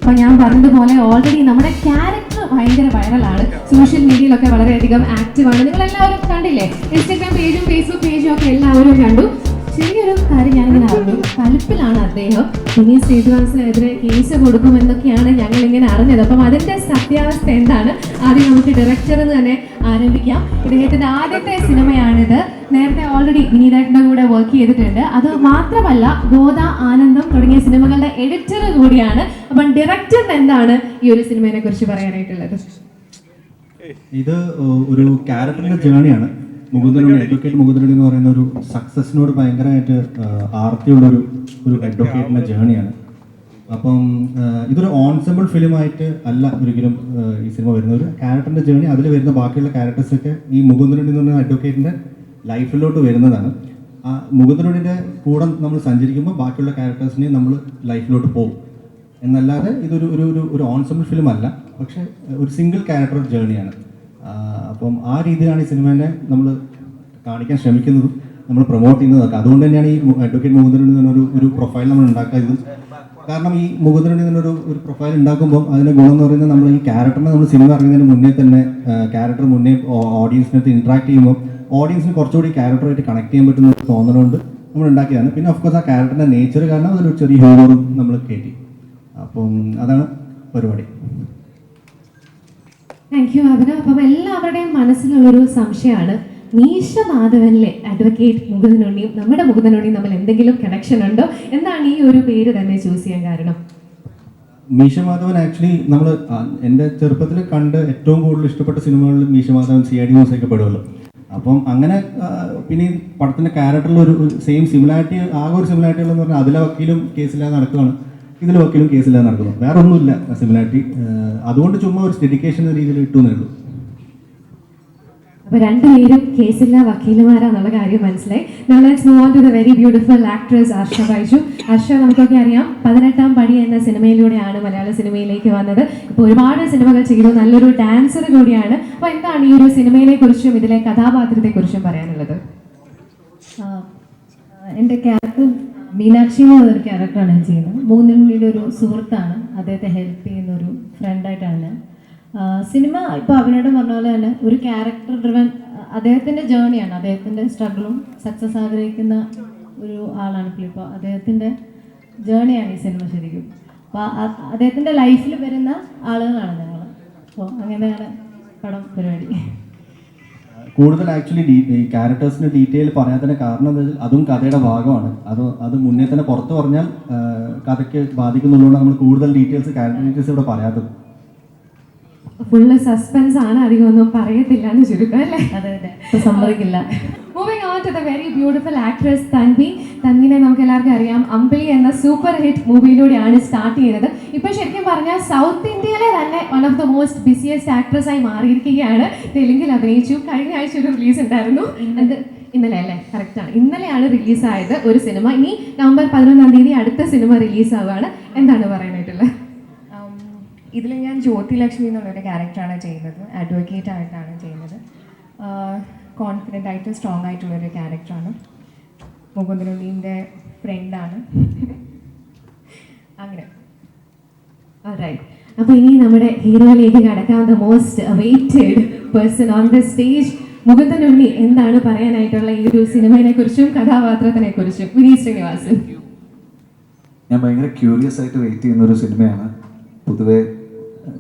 അപ്പോൾ ഞാൻ പറഞ്ഞതുപോലെ ഓൾറെഡി നമ്മുടെ ക്യാരക്ടർ ഭയങ്കര വൈറലാണ്, സോഷ്യൽ മീഡിയയിലൊക്കെ വളരെയധികം ആക്റ്റീവാണ്. നിങ്ങളെല്ലാവരും കണ്ടില്ലേ? ഇൻസ്റ്റാഗ്രാം പേജും ഫേസ്ബുക്ക് പേജും ഒക്കെ എല്ലാവരും കണ്ടു. ചെറിയൊരു കാര്യം ഞാനിങ്ങനെ അറിഞ്ഞു, കലിപ്പിലാണ് അദ്ദേഹം. ഇനി ശ്രീനിവാസനെതിരെ കേസ് കൊടുക്കുമെന്നൊക്കെയാണ് ഞങ്ങളിങ്ങനെ അറിഞ്ഞത്. അപ്പം അതിൻ്റെ സത്യാവസ്ഥ എന്താണ്? ആദ്യം നമുക്ക് ഡയറക്ടർ എന്ന് തന്നെ ആരംഭിക്കാം. ഇദ്ദേഹത്തിൻ്റെ ആദ്യത്തെ സിനിമയാണിത്. നേരത്തെ ഓൾറെഡി വിനീതേട്ടൻ്റെ കൂടെ വർക്ക് ചെയ്തിട്ടുണ്ട്. അത് മാത്രമല്ല ഗോദ, ആനന്ദം തുടങ്ങിയ സിനിമകളുടെ എഡിറ്റർ കൂടിയാണ്. അപ്പം ഡയറക്ടറിന് എന്താണ് ഈ ഒരു സിനിമയെ കുറിച്ച് പറയാനായിട്ടുള്ളത്? ഇത് ഒരു ക്യാരക്ടറിന്റെ ജേണിയാണ്. മുകുന്ദനുണ്ണി, അഡ്വക്കേറ്റ് മുകുന്ദനുണ്ണി എന്ന് പറയുന്ന ഒരു സക്സസിനോട് ഭയങ്കരമായിട്ട് ആർത്തിയുള്ളൊരു അഡ്വക്കേറ്റിന്റെ ജേണിയാണ്. അപ്പം ഇതൊരു ഓൺസെമ്പിൾ ഫിലിമായിട്ട് അല്ല ഒരിക്കലും ഈ സിനിമ വരുന്ന ഒരു ക്യാരക്ടറിന്റെ ജേണി. അതിൽ വരുന്ന ബാക്കിയുള്ള ക്യാരക്ടേഴ്സൊക്കെ ഈ മുകുന്ദനുണ്ണി എന്ന് പറയുന്ന അഡ്വക്കേറ്റിന്റെ ലൈഫിലോട്ട് വരുന്നതാണ്. ആ മുകുന്ദനുണ്ണിയുടെ കൂടെ നമ്മൾ സഞ്ചരിക്കുമ്പോൾ ബാക്കിയുള്ള ക്യാരക്ടേഴ്സിനെ നമ്മൾ ലൈഫിലോട്ട് പോകും എന്നല്ലാതെ ഇതൊരു ഒരു ഒരു ഓൺസെമ്പിൾ ഫിലിം അല്ല, പക്ഷെ ഒരു സിംഗിൾ ക്യാരക്ടർ ജേണിയാണ്. അപ്പം ആ രീതിയിലാണ് ഈ സിനിമേനെ നമ്മൾ കാണിക്കാൻ ശ്രമിക്കുന്നതും നമ്മൾ പ്രൊമോട്ട് ചെയ്യുന്നതൊക്കെ. അതുകൊണ്ട് തന്നെയാണ് ഈ അഡ്വക്കേറ്റ് മുകുന്ദനുണ്ണി എന്നൊരു പ്രൊഫൈൽ നമ്മൾ ഉണ്ടാക്കിയതും. കാരണം ഈ മുകുന്ദനുണ്ണി എന്നൊരു പ്രൊഫൈൽ ഉണ്ടാക്കുമ്പോൾ അതിൻ്റെ ഗുണം എന്ന് പറയുന്നത് നമ്മൾ ഈ ക്യാരക്ടറിനെ നമ്മൾ സിനിമ ഇറങ്ങുന്നതിന് മുന്നേ തന്നെ ക്യാരക്ടർ മുന്നേ ഓഡിയൻസിനകത്ത് ഇൻട്രാക്ട് ചെയ്യുമ്പോൾ ഓഡിയൻസിന് കുറച്ചുകൂടി ക്യാരക്ടറായിട്ട് കണക്ട് ചെയ്യാൻ പറ്റുന്ന തോന്നലുകൊണ്ട് നമ്മൾ ഉണ്ടാക്കിയതാണ്. പിന്നെ ഓഫ്കോഴ്സ് ആ ക്യാരക്ടറിൻ്റെ നേച്ചർ കാരണം അതൊരു ചെറിയ ഹ്യൂമറും നമ്മൾ കയറ്റി. അപ്പം അതാണ് പരിപാടി. താങ്ക് യു അഭിന. അപ്പം എല്ലാവരുടെയും മനസ്സിലുള്ളൊരു സംശയമാണ്, മീശ മാധവനിലെ അഡ്വക്കേറ്റ് മുകുന്ദനുണ്ണിയും നമ്മുടെ മുകുന്ദനുണ്ണിയും തമ്മിൽ എന്തെങ്കിലും കണക്ഷൻ ഉണ്ടോ? എന്താണ് ഈ ഒരു പേര് തന്നെ ചൂസ് ചെയ്യാൻ കാരണം? മീശ മാധവൻ ആക്ച്വലി നമ്മൾ എൻ്റെ ചെറുപ്പത്തിൽ കണ്ട് ഏറ്റവും കൂടുതൽ ഇഷ്ടപ്പെട്ട സിനിമകളിൽ മീശ മാധവൻ CID ന്യൂസൊക്കെ പെടുമല്ലോ. അപ്പം അങ്ങനെ പിന്നെ ഈ പടത്തിൻ്റെ ക്യാരക്ടറിൽ ഒരു സെയിം സിമിലാരിറ്റി, ആകെ ഒരു സിമിലാരിറ്റി ഉള്ളതെന്ന് പറഞ്ഞാൽ അതിലെ വക്കീലും കേസില്ലാതെ നടക്കുകയാണ്, ഇതിൽ വക്കീലും കേസില്ലാതെ നടക്കുന്നു. വേറെ ഒന്നുമില്ല സിമിലാരിറ്റി. അതുകൊണ്ട് ചുമ്മാ ഒരു ഡെഡിക്കേഷൻ എന്ന രീതിയിൽ ഇട്ടുന്നേ ഉള്ളൂ. അപ്പോൾ രണ്ടുപേരും കേസില്ല വക്കീലുമാരാന്നുള്ള കാര്യം മനസ്സിലായി. Now let's move on to the very beautiful actress Arsha Baiju. Arsha നമുക്കൊക്കെ അറിയാം 18ാം പടി എന്ന സിനിമയിലൂടെയാണ് മലയാള സിനിമയിലേക്ക് വന്നത്. ഇപ്പോൾ ഒരുപാട് സിനിമകൾ ചെയ്തു, നല്ലൊരു ഡാൻസർ കൂടിയാണ്. അപ്പോൾ എന്താണ് ഈ ഒരു സിനിമയെ കുറിച്ചും ഇതിലെ കഥാപാത്രത്തെ കുറിച്ചും പറയാനുള്ളത്? എൻ്റെ ക്യാരക്ടർ മീനാക്ഷി എന്ന് പറഞ്ഞൊരു ക്യാരക്ടറാണ് ഞാൻ ചെയ്യുന്നത്. മുകുന്ദനുണ്ണിയുടെ ഒരു സുഹൃത്താണ്, അദ്ദേഹത്തെ ഹെൽപ്പ് ചെയ്യുന്ന ഒരു ഫ്രണ്ടായിട്ടാണ് ഞാൻ. സിനിമ ഇപ്പോൾ അഭിനയം പറഞ്ഞ പോലെ തന്നെ ഒരു ക്യാരക്ടർ ഡ്രിവൻ അദ്ദേഹത്തിൻ്റെ ജേണിയാണ്, അദ്ദേഹത്തിൻ്റെ സ്ട്രഗിളും സക്സസ് ആഗ്രഹിക്കുന്ന ഒരു ആളാണ് പുള്ളി. ഇപ്പോൾ അദ്ദേഹത്തിൻ്റെ ജേണിയാണ് ഈ സിനിമ ശരിക്കും. അപ്പോൾ അദ്ദേഹത്തിൻ്റെ ലൈഫിൽ വരുന്ന ആളുകളാണ് ഞങ്ങൾ. അപ്പോൾ അങ്ങനെയാണ് പടം പരിപാടി. കൂടുതൽ ആക്ച്വലി ഈ ക്യാരക്ടേഴ്സിൻ്റെ ഡീറ്റെയിൽ പറയാത്തതിന് കാരണം എന്താ വെച്ചാൽ അതും കഥയുടെ ഭാഗമാണ്. അത് മുന്നേ തന്നെ പുറത്ത് പറഞ്ഞാൽ കഥയ്ക്ക് ബാധിക്കുന്നുള്ളതുകൊണ്ട് നമ്മൾ കൂടുതൽ ഡീറ്റെയിൽസ് ക്യാരക്ടർ ഡീറ്റെയിൽസ് ഇവിടെ പറയാത്തത്. ഫുള്ള് സസ്പെൻസ് ആണ്, അധികം ഒന്നും പറയത്തില്ല എന്ന് ചുരുക്കം അല്ലേ? അതെ അതെ, സമ്മതിക്കില്ല. Moving on to the very beautiful actress Tanvi. തൻവിനെ നമുക്ക് എല്ലാവർക്കും അറിയാം, അമ്പിളി എന്ന സൂപ്പർ ഹിറ്റ് മൂവിയിലൂടെയാണ് സ്റ്റാർട്ട് ചെയ്തത്. ഇപ്പോൾ ശരിക്കും പറഞ്ഞാൽ സൗത്ത് ഇന്ത്യയിലെ തന്നെ one of the most busiest actress ആയി മാറിയിരിക്കുകയാണ്. തെലുങ്കിൽ അഭിനയിച്ചു. കഴിഞ്ഞ ആഴ്ച ഒരു റിലീസ് ഉണ്ടായിരുന്നു, ഇന്നലെ അല്ലേ? കറക്റ്റാണ്, ഇന്നലെയാണ് റിലീസായത് ഒരു സിനിമ. ഇനി നവംബർ 11-ാം തീയതി അടുത്ത സിനിമ റിലീസാവുകയാണ്. എന്താണ് പറയാനായിട്ടുള്ളത്? ഇതിൽ ഞാൻ ജ്യോതിലക്ഷ്മി എന്നുള്ളൊരു ക്യാരക്ടറാണ് ചെയ്യുന്നത്. അഡ്വക്കേറ്റ് ആയിട്ടാണ് ചെയ്യുന്നത്. കോൺഫിഡൻ്റ് ആയിട്ട് സ്ട്രോങ് ആയിട്ടുള്ളൊരു ക്യാരക്ടറാണ്. മുകുന്ദനുണ്ണീൻ്റെ ഫ്രണ്ടാണ്. അങ്ങനെ അപ്പോൾ ഇനി നമ്മുടെ ഹീറോയിലേക്ക് കടക്കാൻ the most awaited person on the stage Mukundanunni. എന്താണ് പറയാനായിട്ടുള്ള ഈ ഒരു സിനിമയെ കുറിച്ചും കഥാപാത്രത്തിനെ കുറിച്ചും? വിനീത് ശ്രീനിവാസൻ. ഞാൻ ഭയങ്കര ക്യൂരിയസ് ആയിട്ട് വെയിറ്റ് ചെയ്യുന്ന ഒരു സിനിമയാണ്. പൊതുവെ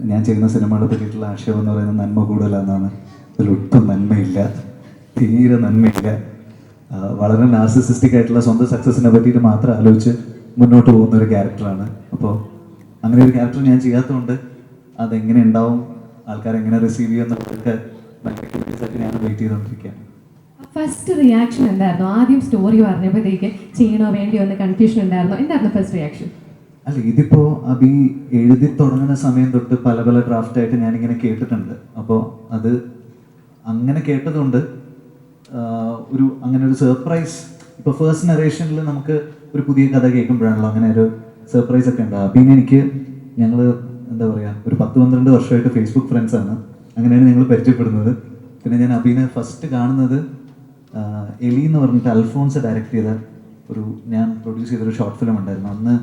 ഞാൻ ചെയ്യുന്ന സിനിമകളെ പറ്റിയിട്ടുള്ള ആശയം എന്ന് പറയുന്നത് നന്മ കൂടുതലെന്നാണ്. ഇതിലൊട്ടും നന്മയില്ല, തീരെ നന്മയില്ല. വളരെ നാർസിസിസ്റ്റിക് ആയിട്ടുള്ള സ്വന്തം സക്സസിനെ പറ്റിയിട്ട് മാത്രം ആലോചിച്ച് മുന്നോട്ട് പോകുന്ന ഒരു ക്യാരക്ടറാണ്. അപ്പോൾ അങ്ങനെ ഒരു ക്യാരക്ടർ ഞാൻ ചെയ്യാത്തതുകൊണ്ട് അതെങ്ങനെ ഉണ്ടാവും, ആൾക്കാരെങ്ങനെ റിസീവ് ചെയ്യുമെന്നൊക്കെ ഭയങ്കര ക്യൂരിയസ് ആയിട്ട് ഞാൻ വെയിറ്റ് ചെയ്തുകൊണ്ടിരിക്കുകയാണ്. ഫസ്റ്റ് റിയാക്ഷൻ എന്തായിരുന്നു? ആദ്യം സ്റ്റോറി പറഞ്ഞപ്പോഴത്തേക്ക് ചെയ്യണോ വേണ്ടിയോ എന്ന് കൺഫ്യൂഷൻ ഉണ്ടായിരുന്നു. എന്തായിരുന്നു ഫസ്റ്റ് റിയാക്ഷൻ? അല്ല, ഇതിപ്പോൾ അഭി എഴുതി തുടങ്ങുന്ന സമയം തൊട്ട് പല പല ഡ്രാഫ്റ്റായിട്ട് ഞാനിങ്ങനെ കേട്ടിട്ടുണ്ട്. അപ്പോൾ അത് അങ്ങനെ കേട്ടതുകൊണ്ട് ഒരു അങ്ങനെ ഒരു സർപ്രൈസ്, ഇപ്പോൾ ഫസ്റ്റ് നറേഷനിൽ നമുക്ക് ഒരു പുതിയ കഥ കേൾക്കുമ്പോഴാണല്ലോ അങ്ങനെ ഒരു സർപ്രൈസ് ഒക്കെ ഉണ്ടാകും. പിന്നെ എനിക്ക് ഞങ്ങൾ എന്താ പറയുക, ഒരു 10-12 വർഷമായിട്ട് ഫേസ്ബുക്ക് ഫ്രണ്ട്സാണ്. അങ്ങനെയാണ് ഞങ്ങൾ പരിചയപ്പെടുന്നത്. പിന്നെ ഞാൻ അബീനെ ഫസ്റ്റ് കാണുന്നത് എലി എന്ന് പറഞ്ഞിട്ട് അൽഫോൺസ് ഡയറക്റ്റ് ചെയ്ത ഞാൻ പ്രൊഡ്യൂസ് ചെയ്തൊരു ഷോർട്ട് ഫിലിം ഉണ്ടായിരുന്നു. അന്ന്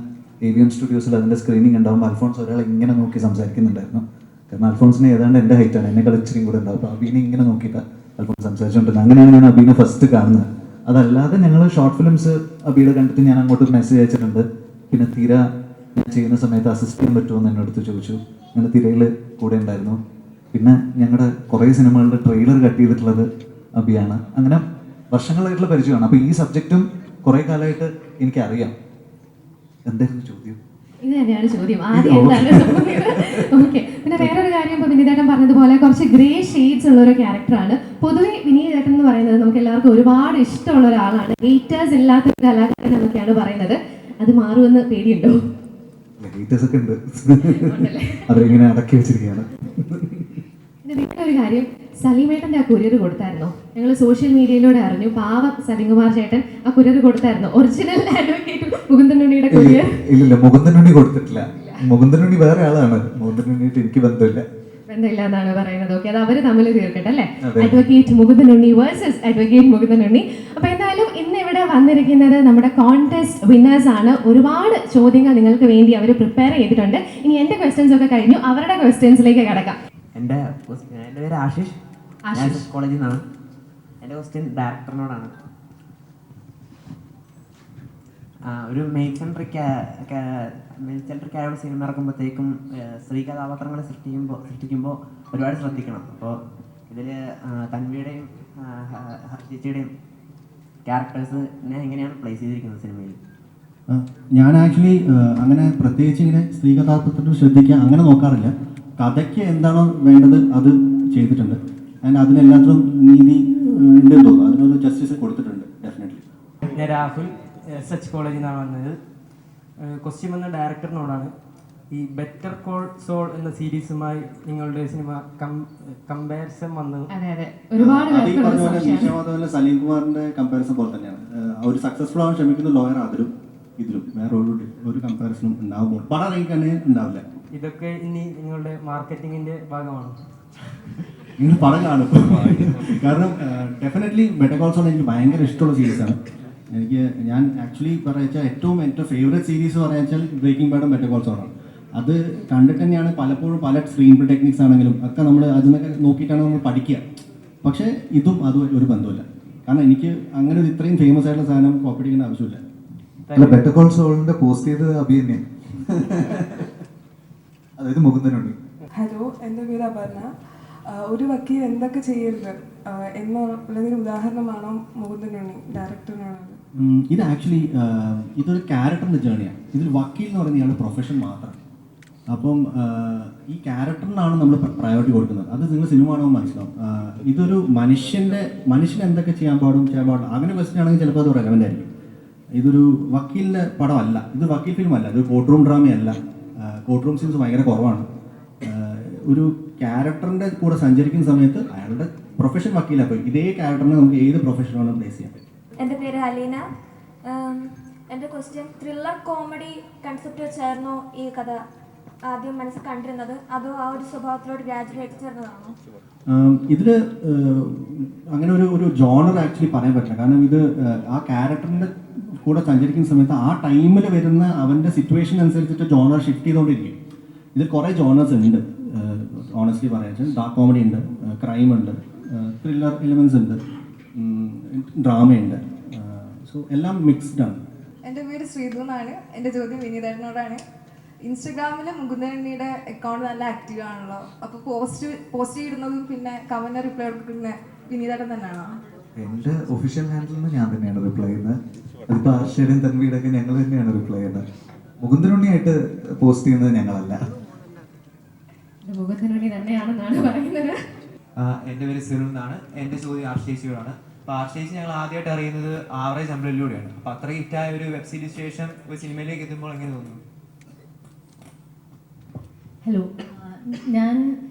AVM സ്റ്റുഡിയോസിൽ അതിൻ്റെ സ്ക്രീനിങ് ഉണ്ടാകുമ്പോൾ അൽഫോൺസ് ഒരാളെ ഇങ്ങനെ നോക്കി സംസാരിക്കുന്നുണ്ടായിരുന്നു. കാരണം അൽഫോൺസിന് ഏതാണ്ട് എൻ്റെ ഹൈറ്റാണ്, എന്നെ കളിച്ചിരിയും കൂടെ ഉണ്ടാവും. അപ്പോൾ അബീനെ ഇങ്ങനെ നോക്കിയിട്ട് അൽഫോൺസ് സംസാരിച്ചുകൊണ്ടിരുന്നത്. അങ്ങനെയാണ് ഞാൻ അബീനെ ഫസ്റ്റ് കാണുന്നത്. അതല്ലാതെ ഞങ്ങൾ ഷോർട്ട് ഫിലിംസ് അബീടെ കണ്ടിട്ട് ഞാൻ അങ്ങോട്ട് മെസ്സേജ് അയച്ചിട്ടുണ്ട്. പിന്നെ തിര ഞാൻ ചെയ്യുന്ന സമയത്ത് അസിസ്റ്റ് ചെയ്യാൻ പറ്റുമോ എന്ന് എന്നോട് ചോദിച്ചു. ഞാൻ തിരയിൽ കൂടെ ഉണ്ടായിരുന്നു. പിന്നെ ഞങ്ങളുടെ കുറേ സിനിമകളുടെ ട്രെയിലർ കട്ട് ചെയ്തിട്ടുള്ളത് അബിയാണ്. അങ്ങനെ വർഷങ്ങളായിട്ടുള്ള പരിചയമാണ്. അപ്പോൾ ഈ സബ്ജക്റ്റും കുറേ കാലമായിട്ട് എനിക്കറിയാം. എന്തായിരുന്നു ചോദ്യം? ഇത് തന്നെയാണ് ചോദ്യം. ആദ്യം എന്താണ് ഓക്കെ. പിന്നെ വേറൊരു കാര്യം, ഇപ്പോൾ വിനീതേട്ടൻ പറഞ്ഞതുപോലെ കുറച്ച് ഗ്രേ ഷെയ്ഡ്സ് ഉള്ള ഒരു ക്യാരക്ടറാണ്. പൊതുവെ വിനീതേട്ടൻ എന്ന് പറയുന്നത് നമുക്ക് എല്ലാവർക്കും ഒരുപാട് ഇഷ്ടമുള്ള ഒരാളാണ്. ഹേറ്റേഴ്സ് ഇല്ലാത്ത ഒരു കലാകാരൻ എന്നൊക്കെയാണ് പറയുന്നത്. അത് മാറുമെന്ന് പേടിയുണ്ടോ? ഹേറ്റേഴ്സ് ഒക്കെ ഉണ്ട്, അവരിങ്ങനെ അടക്കി വെച്ചിരിക്കുകയാണ്. പിന്നെ വേറൊരു കാര്യം, സലീമേട്ടൻ്റെ ആ കൊറിയർ കൊടുത്തായിരുന്നോ? ഞങ്ങൾ സോഷ്യൽ മീഡിയയിലൂടെ അറിഞ്ഞു. പാവം സലീംകുമാർ ചേട്ടൻ ആ കൊറിയർ കൊടുത്തായിരുന്നു. ഒറിജിനൽ അഡ്വക്കേറ്റ് മുകുന്ദനുണ്ണിയുടെ കൊറിയർ. ഇല്ലില്ല, മുകുന്ദനുണ്ണി കൊടുത്തിട്ടില്ല. മുകുന്ദനുണ്ണി വേറെ ആളാണ്. മുകുന്ദനുണ്ണിയായിട്ട് എനിക്ക് ബന്ധമില്ല എന്നാണ് പറയുന്നത്. ഓക്കെ, അത് അവര് തമ്മിൽ തീർക്കട്ടെ അല്ലേ? Advocate Mukundanunni versus advocate Mukundanunni. അപ്പൊ എന്തായാലും ഇന്ന് ഇവിടെ വന്നിരിക്കുന്നത് നമ്മുടെ കോൺടെസ്റ്റ് വിന്നേഴ്സ് ആണ്. ഒരുപാട് ചോദ്യങ്ങൾ നിങ്ങൾക്ക് വേണ്ടി അവർ പ്രിപ്പയർ ചെയ്തിട്ടുണ്ട്. ഇനി എന്റെ ക്വസ്റ്റ്യൻസ് ഒക്കെ കഴിഞ്ഞു, അവരുടെ ക്വസ്റ്റ്യൻസിലേക്ക് കടക്കാം. എൻ്റെ പേര് ആശിഷ്, ഞാൻ കോളേജിൽ നിന്നാണ്. എൻ്റെ ക്വസ്റ്റ്യൻ ഡയറക്ടറിനോടാണ്. ഒരു മെയിൽ സെൻട്രിക്കായുള്ള സിനിമ ഇറക്കുമ്പോഴത്തേക്കും സ്ത്രീ കഥാപാത്രങ്ങളെ സൃഷ്ടിക്കുമ്പോൾ ഒരുപാട് ശ്രദ്ധിക്കണം. അപ്പോൾ ഇതിൽ തൻവിയുടെയും ചേച്ചിയുടെയും ക്യാരക്ടേഴ്സിനെ എങ്ങനെയാണ് പ്ലേസ് ചെയ്തിരിക്കുന്നത് സിനിമയിൽ? ഞാൻ ആക്ച്വലി അങ്ങനെ പ്രത്യേകിച്ച് ഇങ്ങനെ സ്ത്രീ കഥാപാത്രത്തിൽ ശ്രദ്ധിക്കുക അങ്ങനെ നോക്കാറില്ല. കഥയ്ക്ക് എന്താണോ വേണ്ടത് അത് ചെയ്തിട്ടുണ്ട്. ആൻഡ് അതിനെല്ലാത്തിനും നീതി ഉണ്ടെന്ന് തോന്നുന്നു. അതിനൊരു ജസ്റ്റിസ് കൊടുത്തിട്ടുണ്ട് ഡെഫിനറ്റ്ലി. ഞാൻ രാഹുൽ, SH കോളേജിൽ നിന്നാണ് വന്നത്. ക്വസ്റ്റ്യൻ വന്ന ഡയറക്ടറിനോടാണ്. ഈ ബെറ്റർ കോൾ സോൾ എന്ന സീരീസുമായി നിങ്ങളുടെ സിനിമ കമ്പാരിസൺ വന്നു. ഒരുപാട് സലീംകുമാറിന്റെ കമ്പാരിസൺ പോലെ തന്നെയാണ്. ഒരു സക്സസ്ഫുൾ ആവാൻ ശ്രമിക്കുന്ന ലോയർ അതിലും ഇതിലും വേറെ ഒരു കമ്പാരിസണും ഉണ്ടാവുമ്പോൾ പടം ഇറങ്ങി തന്നെ ഉണ്ടാവില്ല. ഇതൊക്കെ ഇനി നിങ്ങളുടെ മാർക്കറ്റിങ്ങിന്റെ ഭാഗമാണ്. നിങ്ങൾ പടം കാണും. കാരണം ഡെഫിനറ്റ്ലി ബെറ്റർ കോൾ സോൾ എനിക്ക് ഭയങ്കര ഇഷ്ടമുള്ള സീരീസാണ്. ഞാൻ ആക്ച്വലി പറയാച്ചാൽ ഏറ്റവും എൻ്റെ ഫേവറേറ്റ് സീരീസ് പറയാച്ചാൽ ബ്രേക്കിംഗ് ബാഡും ബെറ്റർ കോൾ സോളാണ്. അത് കണ്ടിട്ട് തന്നെയാണ് പലപ്പോഴും പല സ്ക്രീൻ പ്ലേ ടെക്നിക്സ് ആണെങ്കിലും ഒക്കെ നമ്മൾ അതിനൊക്കെ നോക്കിയിട്ടാണ് നമ്മൾ പഠിക്കുക. പക്ഷേ ഇതും അതും ഒരു ബന്ധമില്ല. കാരണം എനിക്ക് അങ്ങനെ ഒരു ഇത്രയും ഫേമസ് ആയിട്ടുള്ള സാധനം കോപ്പി അടിക്കേണ്ട ആവശ്യമില്ല. അല്ല, ബെറ്റർ കോൾ സോളിന്റെ പോസ്റ്റ് ചെയ്ത് അബി തന്നെയാണ്, അതായത് മുകുന്ദനുണ്ണി. ഹലോ, എൻ്റെ പേര് അപർണ. ഒരു വക്കീൽ എന്തൊക്കെ ചെയ്യരുത് എന്നുള്ളതിന് ഉദാഹരണമാണോ മുകുന്ദനുണ്ണി ഡയറക്ടറിനാണ്? ഇത് ആക്ച്വലി ഇതൊരു ക്യാരക്ടറിൻ്റെ ജേണിയാണ്. ഇതിൽ വക്കീൽ എന്ന് പറയുന്ന ഇയാളുടെ പ്രൊഫഷൻ മാത്രം. അപ്പം ഈ ക്യാരക്ടറിനാണ് നമ്മൾ പ്രയോറിറ്റി കൊടുക്കുന്നത്. അത് നിങ്ങൾ സിനിമ കാണുമ്പോൾ മനസ്സിലാവും. ഇതൊരു മനുഷ്യന് എന്തൊക്കെ ചെയ്യാൻ പാടില്ല അങ്ങനെ ക്വസ്റ്റ്യൻ ആണെങ്കിൽ ചിലപ്പോൾ അത് റെലവൻ്റ് ആയിരിക്കും. ഇതൊരു വക്കീലിൻ്റെ പടമല്ല, ഇത് വക്കീൽ ഫിലിമല്ല, ഇത് കോർട്ട് റൂം ഡ്രാമയല്ല. കോർട്ട് റൂം സീൻസ് ഭയങ്കര കുറവാണ്. ഒരു ക്യാരക്ടറിൻ്റെ കൂടെ സഞ്ചരിക്കുന്ന സമയത്ത് അയാളുടെ പ്രൊഫഷൻ വക്കീലാണ്. അപ്പോൾ ഇതേ ക്യാരക്ടറിനെ നമുക്ക് ഏത് പ്രൊഫഷനാണ് പ്ലേസ് ചെയ്യാൻ പറ്റും. എൻ്റെ പേര് അലീന. എൻ്റെ ക്വസ്റ്റ്യൻ, ത്രില്ലർ കോമഡി കൺസെപ്റ്റ് വെച്ചായിരുന്നു ഈ കഥ ആദ്യം മനസ്സിൽ കണ്ടിരുന്നത്, അതോ ആ ഒരു സ്വഭാവത്തിലോട്ട് ഗ്രാജുവലി എത്തിച്ചേർന്നതാണോ? ഇതിൽ അങ്ങനെ ഒരു ജോണർ ആക്ച്വലി പറയാൻ പറ്റില്ല. കാരണം ഇത് ആ ക്യാരക്ടറിൻ്റെ കൂടെ സഞ്ചരിക്കുന്ന സമയത്ത് ആ ടൈമിൽ വരുന്ന അവൻ്റെ സിറ്റുവേഷൻ അനുസരിച്ചിട്ട് ജോണർ ഷിഫ്റ്റ് ചെയ്തുകൊണ്ടിരിക്കും. ഇതിൽ കുറേ ജോണേഴ്സ് ഉണ്ട് ഓണസ്റ്റ്ലി പറയാൻ. ഡാർക്ക് കോമഡി ഉണ്ട്, ക്രൈം ഉണ്ട്, ത്രില്ലർ എലിമെൻറ്റ്സ് ഉണ്ട്, ഡ്രാമയുണ്ട്. സോ എല്ലാം മിക്സ്ഡ് ആണ്. എൻ്റെ പേര് ശ്രീധു എന്നാണ്. എൻ്റെ ചോദ്യം വിനീതേട്ടനോടാണ്. ഇൻസ്റ്റഗ്രാമിൽ മുകുന്ദനുണ്ണിയുടെ അക്കൗണ്ട് നല്ല ആക്റ്റീവ് ആണല്ലോ, അപ്പോൾ പോസ്റ്റ് ചെയ്യുന്നതും പിന്നെ കമന്റ് റിപ്ലൈ കൊടുക്കുന്ന വിനീതേട്ടൻ തന്നെയാണോ? എൻ്റെ ഒഫീഷ്യൽ ഹാൻഡിൽ നിന്ന് ഞാൻ തന്നെയാണ് റിപ്ലൈ ചെയ്യുന്നത്. അതിപ്പോൾ ആർഷയുടെയും തൻവിയുടെയൊക്കെ ഞങ്ങൾ തന്നെയാണ് റിപ്ലൈ ചെയ്യുന്നത്. മുകുന്ദനുണ്ണിയായിട്ട് പോസ്റ്റ് ചെയ്യുന്നത് ഞങ്ങളല്ല. മുകുന്ദനുണ്ണി തന്നെയാണെന്നാണ് പറയുന്നത്. എൻ്റെ പേര് സിറുൽ എന്നാണ്. എൻ്റെ ചോദ്യം ആർഷേച്ചിയോടാണ്. അപ്പോൾ ആർഷേച്ചി ഞങ്ങൾ ആദ്യമായിട്ട് അറിയുന്നത് ആവറേജ് അമ്പ്രല്ലയിലൂടെയാണ്. അപ്പോൾ അത്ര ഹിറ്റായ ഒരു വെബ് സീരീസ് ശേഷം ഒരു സിനിമയിലേക്ക് എത്തുമ്പോൾ എങ്ങനെ തോന്നുന്നു? ഹലോ, ഞാൻ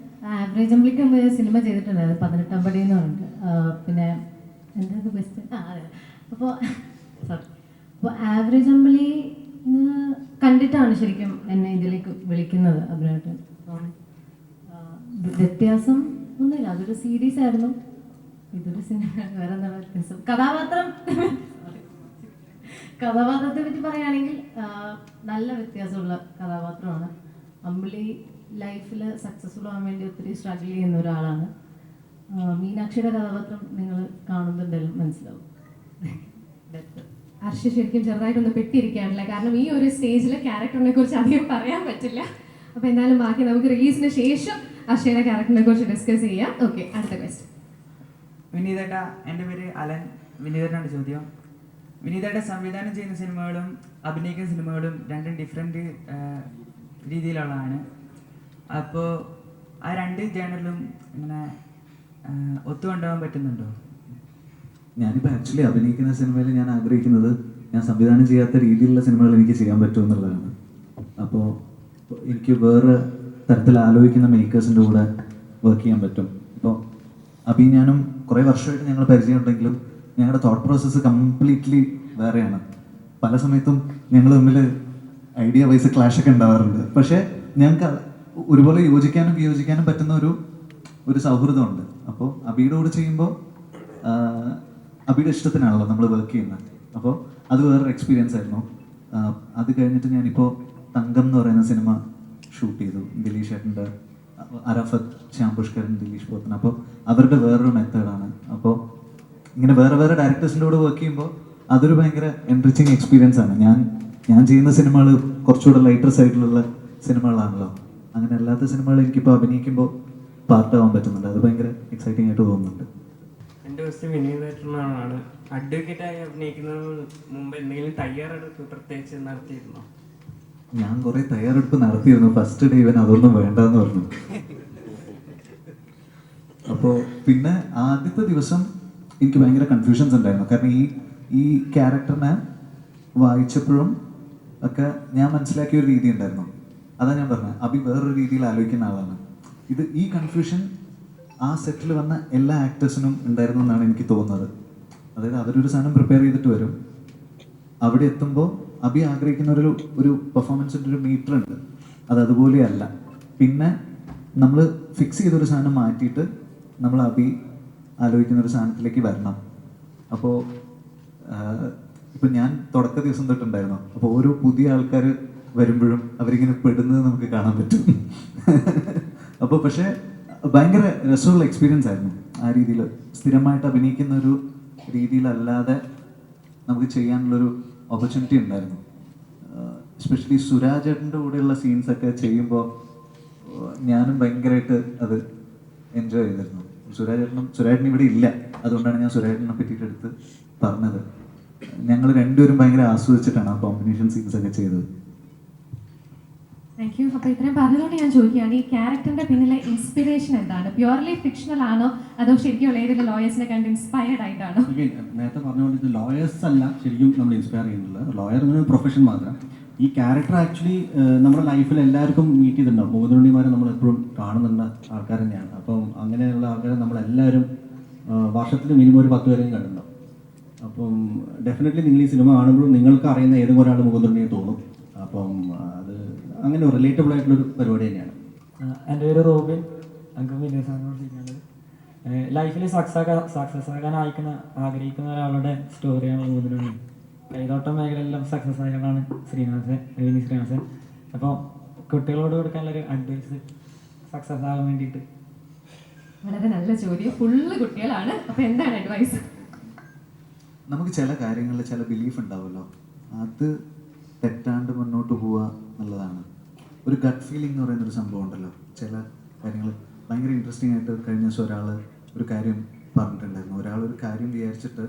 ആവറേജ് അമ്പിളിക്ക് മുമ്പ് ഞാൻ സിനിമ ചെയ്തിട്ടുണ്ടായിരുന്നു 18 പടി എന്ന് പറഞ്ഞിട്ട്. പിന്നെ എന്താ ബെസ്റ്റ് അതെ. അപ്പോൾ സോറി, അപ്പോൾ ആവറേജ് അമ്പിളി കണ്ടിട്ടാണ് ശരിക്കും എന്നെ ഇതിലേക്ക് വിളിക്കുന്നത് അഭിനയമായിട്ട്. വ്യത്യാസം ഒന്നുമില്ല, അതൊരു സീരീസ് ആയിരുന്നു, ഇതൊരു സിനിമ. വേറെ എന്താണ് വ്യത്യാസം? കഥാപാത്രത്തെ പറ്റി പറയുകയാണെങ്കിൽ നല്ല വ്യത്യാസമുള്ള കഥാപാത്രമാണ്. അമ്പിളി ലൈഫിൽ സക്സസ്ഫുൾ ആവാൻ വേണ്ടി ഒത്തിരി സ്ട്രഗിൾ ചെയ്യുന്ന ഒരാളാണ്. മീനാക്ഷിയുടെ കഥാപാത്രം നിങ്ങൾ കാണുമ്പോൾ എന്തായാലും മനസ്സിലാവും. ഹർഷ ശരിക്കും ചെറുതായിട്ടൊന്ന് പെട്ടിരിക്കുകയാണല്ലേ, കാരണം ഈ ഒരു സ്റ്റേജിൽ ക്യാരക്ടറിനെ കുറിച്ച് അധികം പറയാൻ പറ്റില്ല. അപ്പോൾ എന്തായാലും ബാക്കി നമുക്ക് റിലീസിന് ശേഷം ഹർഷയുടെ ക്യാരക്ടറിനെ കുറിച്ച് ഡിസ്കസ് ചെയ്യാം. ഓക്കെ, അടുത്ത ക്വസ്റ്റ്യൻ. വിനീതേട്ട, എൻ്റെ പേര് അലൻ. വിനീതേട്ടനാണ് ചോദ്യം. വിനീതേട്ട സംവിധാനം ചെയ്യുന്ന സിനിമകളും അഭിനയിക്കുന്ന സിനിമകളും രണ്ടും ഡിഫറെൻറ്റ് രീതിയിലുള്ളതാണ്. അപ്പോൾ ആ രണ്ട് ജേണലും ഇങ്ങനെ ഒത്തുകൊണ്ടുപോകാൻ പറ്റുന്നുണ്ടോ? ഞാനിപ്പോൾ ആക്ച്വലി അഭിനയിക്കുന്ന സിനിമയിൽ ഞാൻ ആഗ്രഹിക്കുന്നത് ഞാൻ സംവിധാനം ചെയ്യാത്ത രീതിയിലുള്ള സിനിമകൾ എനിക്ക് ചെയ്യാൻ പറ്റുമെന്നുള്ളതാണ്. അപ്പോൾ എനിക്ക് വേറെ തരത്തിൽ ആലോചിക്കുന്ന മേക്കേഴ്സിൻ്റെ കൂടെ വർക്ക് ചെയ്യാൻ പറ്റും. ഇപ്പോൾ ഞാനും കുറേ വർഷമായിട്ട് ഞങ്ങൾ പരിചയമുണ്ടെങ്കിലും ഞങ്ങളുടെ തോട്ട് പ്രോസസ്സ് കംപ്ലീറ്റ്ലി വേറെയാണ്. പല സമയത്തും ഞങ്ങൾ തമ്മിൽ ഐഡിയ വൈസ് ക്ലാഷൊക്കെ ഉണ്ടാവാറുണ്ട്. പക്ഷേ ഞങ്ങൾക്ക് ഒരുപോലെ യോജിക്കാനും വിയോജിക്കാനും പറ്റുന്ന ഒരു സൗഹൃദമുണ്ട്. അപ്പോൾ അബിയുടെ കൂടെ ചെയ്യുമ്പോൾ അബിയുടെ ഇഷ്ടത്തിനാണല്ലോ നമ്മൾ വർക്ക് ചെയ്യുന്നത്. അപ്പോൾ അത് വേറൊരു എക്സ്പീരിയൻസ് ആയിരുന്നു. അത് കഴിഞ്ഞിട്ട് ഞാനിപ്പോൾ തങ്കം എന്ന് പറയുന്ന സിനിമ ഷൂട്ട് ചെയ്തു. ദിലീഷ് ഏട്ടൻ്റെ, അരഫത്ത്, ശ്യാം പുഷ്കരൻ, ദിലീഷ് പോത്തൻ. അപ്പോൾ അവരുടെ വേറൊരു മെത്തേഡാണ്. അപ്പോൾ ഇങ്ങനെ വേറെ വേറെ ഡയറക്ടേഴ്സിൻ്റെ കൂടെ വർക്ക് ചെയ്യുമ്പോൾ അതൊരു ഭയങ്കര എൻറിച്ചിങ് എക്സ്പീരിയൻസ് ആണ്. ഞാൻ ചെയ്യുന്ന സിനിമകൾ കുറച്ചുകൂടെ ലൈറ്റർ സൈഡിലുള്ള സിനിമകളാണല്ലോ. അങ്ങനെ അല്ലാത്ത സിനിമകൾ എനിക്കിപ്പോൾ അഭിനയിക്കുമ്പോൾ പാർട്ടാവാൻ പറ്റുന്നുണ്ട്. അത് ഭയങ്കര എക്സൈറ്റിംഗ് ആയിട്ട് തോന്നുന്നുണ്ട്. എൻ്റെ ക്വസ്റ്റ്യൻ വിനീതേട്ടനാണ്. അഡ്വക്കേറ്റായി അഭിനയിക്കുന്നതിന് മുമ്പ് എന്തെങ്കിലും തയ്യാറെടുപ്പ് പ്രത്യേകിച്ച് നടത്തിയിരുന്നോ? ഞാൻ കുറേ തയ്യാറെടുപ്പ് നടത്തിയിരുന്നു. ഫസ്റ്റ് ഡേ ഇവൻ അതൊന്നും വേണ്ടെന്ന് പറഞ്ഞു. അപ്പോൾ പിന്നെ ആദ്യത്തെ ദിവസം എനിക്ക് ഭയങ്കര കൺഫ്യൂഷൻസ് ഉണ്ടായിരുന്നു. കാരണം ഈ ക്യാരക്ടറിനെ വായിച്ചപ്പോഴും ഒക്കെ ഞാൻ മനസ്സിലാക്കിയ ഒരു രീതി ഉണ്ടായിരുന്നു. അതാ ഞാൻ പറഞ്ഞത്, അഭി വേറൊരു രീതിയിൽ ആലോചിക്കുന്ന ആളാണ്. ഈ കൺഫ്യൂഷൻ ആ സെറ്റിൽ വന്ന എല്ലാ ആക്ടേഴ്സിനും ഉണ്ടായിരുന്നു എന്നാണ് എനിക്ക് തോന്നുന്നത്. അതായത് അവരൊരു സാധനം പ്രിപ്പയർ ചെയ്തിട്ട് വരും, അവിടെ എത്തുമ്പോൾ അഭി ആഗ്രഹിക്കുന്ന ഒരു പെർഫോമൻസിൻ്റെ ഒരു മീറ്റർ ഉണ്ട്, അത് അതുപോലെയല്ല. പിന്നെ നമ്മൾ ഫിക്സ് ചെയ്തൊരു സാധനം മാറ്റിയിട്ട് നമ്മൾ അഭി ആലോചിക്കുന്ന ഒരു സാധനത്തിലേക്ക് വരണം. അപ്പോൾ ഇപ്പം ഞാൻ തുടക്ക ദിവസം തൊട്ടുണ്ടായിരുന്നു. അപ്പോൾ ഓരോ പുതിയ ആൾക്കാർ വരുമ്പോഴും അവരിങ്ങനെ പെടുന്നത് നമുക്ക് കാണാൻ പറ്റും. അപ്പോൾ പക്ഷേ ഭയങ്കര രസമുള്ള എക്സ്പീരിയൻസ് ആയിരുന്നു. ആ രീതിയിൽ സ്ഥിരമായിട്ട് അഭിനയിക്കുന്ന ഒരു രീതിയിലല്ലാതെ നമുക്ക് ചെയ്യാനുള്ളൊരു ഓപ്പർച്യൂണിറ്റി ഉണ്ടായിരുന്നു. എസ്പെഷ്യലി സുരാജേട്ടൻ്റെ കൂടെയുള്ള സീൻസൊക്കെ ചെയ്യുമ്പോൾ ഞാനും ഭയങ്കരമായിട്ട് അത് എൻജോയ് ചെയ്തിരുന്നു. സുരാജേട്ടൻ ഇവിടെ ഇല്ല, അതുകൊണ്ടാണ് ഞാൻ സുരാജേട്ടനെ പറ്റിയിട്ട് എടുത്ത് പറഞ്ഞത്. ഞങ്ങൾ രണ്ടുപേരും ഭയങ്കര ആസ്വദിച്ചിട്ടാണ് ആ കോമ്പിനേഷൻ സീൻസൊക്കെ ചെയ്തത്. Thank you. അപ്പോൾ ഇത്രയും പറഞ്ഞതുകൊണ്ട് ഞാൻ ചോദിക്കുകയാണ്, ഈ ക്യാരക്ടറിന്റെ പിന്നിലെ ഇൻസ്പിറേഷൻ എന്താണ്? പ്യുവർലി ഫിക്ഷണൽ ആണോ അതോ ശരിക്കും ഏതെങ്കിലും ലോയേഴ്സിനെ കണ്ട് ഇൻസ്പയർഡ് ആയിട്ടാണോ? നേരത്തെ പറഞ്ഞുകൊണ്ട് ഇത് ലോയേഴ്സ് അല്ല ശരിക്കും നമ്മൾ ഇൻസ്പയർ ചെയ്യുന്നുള്ളത്. ലോയർ എന്നൊരു പ്രൊഫഷൻ മാത്രം. ഈ ക്യാരക്ടർ ആക്ച്വലി നമ്മുടെ ലൈഫിൽ എല്ലാവർക്കും മീറ്റ് ചെയ്തിട്ടുണ്ടാവും. മുഖതുണ്ണിമാരെ നമ്മൾ എപ്പോഴും കാണുന്നുണ്ട ആൾക്കാർ തന്നെയാണ്. അപ്പം അങ്ങനെയുള്ള ആൾക്കാരെ നമ്മളെല്ലാവരും വർഷത്തിൽ മിനിമം ഒരു 10 പേരെയും കണ്ടിട്ടുണ്ടാവും. അപ്പം ഡെഫിനറ്റ്ലി നിങ്ങൾ ഈ സിനിമ കാണുമ്പോഴും നിങ്ങൾക്ക് അറിയുന്ന ഏതെങ്കിലും ഒരാൾ മുഖതുണ്ണിയെ തോന്നും. അപ്പം അത് അങ്ങനെ റിലേറ്റബിൾ ആയിട്ടുള്ളൊരു പരിപാടി തന്നെയാണ്. എൻ്റെ പേര് റോബിൻ. അംഗം വിനീതാണ്. ലൈഫിൽ സക്സസ് ആകാൻ ആഗ്രഹിക്കുന്ന ഒരാളുടെ സ്റ്റോറിയാണ് മുഖതുണ്ണി. കൈതോട്ടം മേഖലയെല്ലാം സക്സസ് ആയതാണ് വിനീത് ശ്രീനിവാസൻ. അപ്പോൾ കുട്ടികളോട് കൊടുക്കാനുള്ളൊരു അഡ്വൈസ് സക്സസ് ആകാൻ വേണ്ടിയിട്ട്? വളരെ നല്ല ചോദ്യം. ഫുള്ള് കുട്ടികളാണ്. അപ്പോൾ എന്താണ് അഡ്വൈസ്? നമുക്ക് ചില കാര്യങ്ങളിൽ ചില ബിലീഫ് ഉണ്ടാവുമല്ലോ, അത് തെറ്റാണ്ട് മുന്നോട്ട് പോവുക എന്നുള്ളതാണ്. ഒരു ഗട്ട് ഫീലിംഗ് എന്ന് പറയുന്നൊരു സംഭവം ഉണ്ടല്ലോ. ചില കാര്യങ്ങൾ ഭയങ്കര ഇൻട്രസ്റ്റിംഗ് ആയിട്ട് കഴിഞ്ഞ ദിവസം ഒരാൾ ഒരു കാര്യം പറഞ്ഞിട്ടുണ്ടായിരുന്നു. ഒരാളൊരു കാര്യം വിചാരിച്ചിട്ട്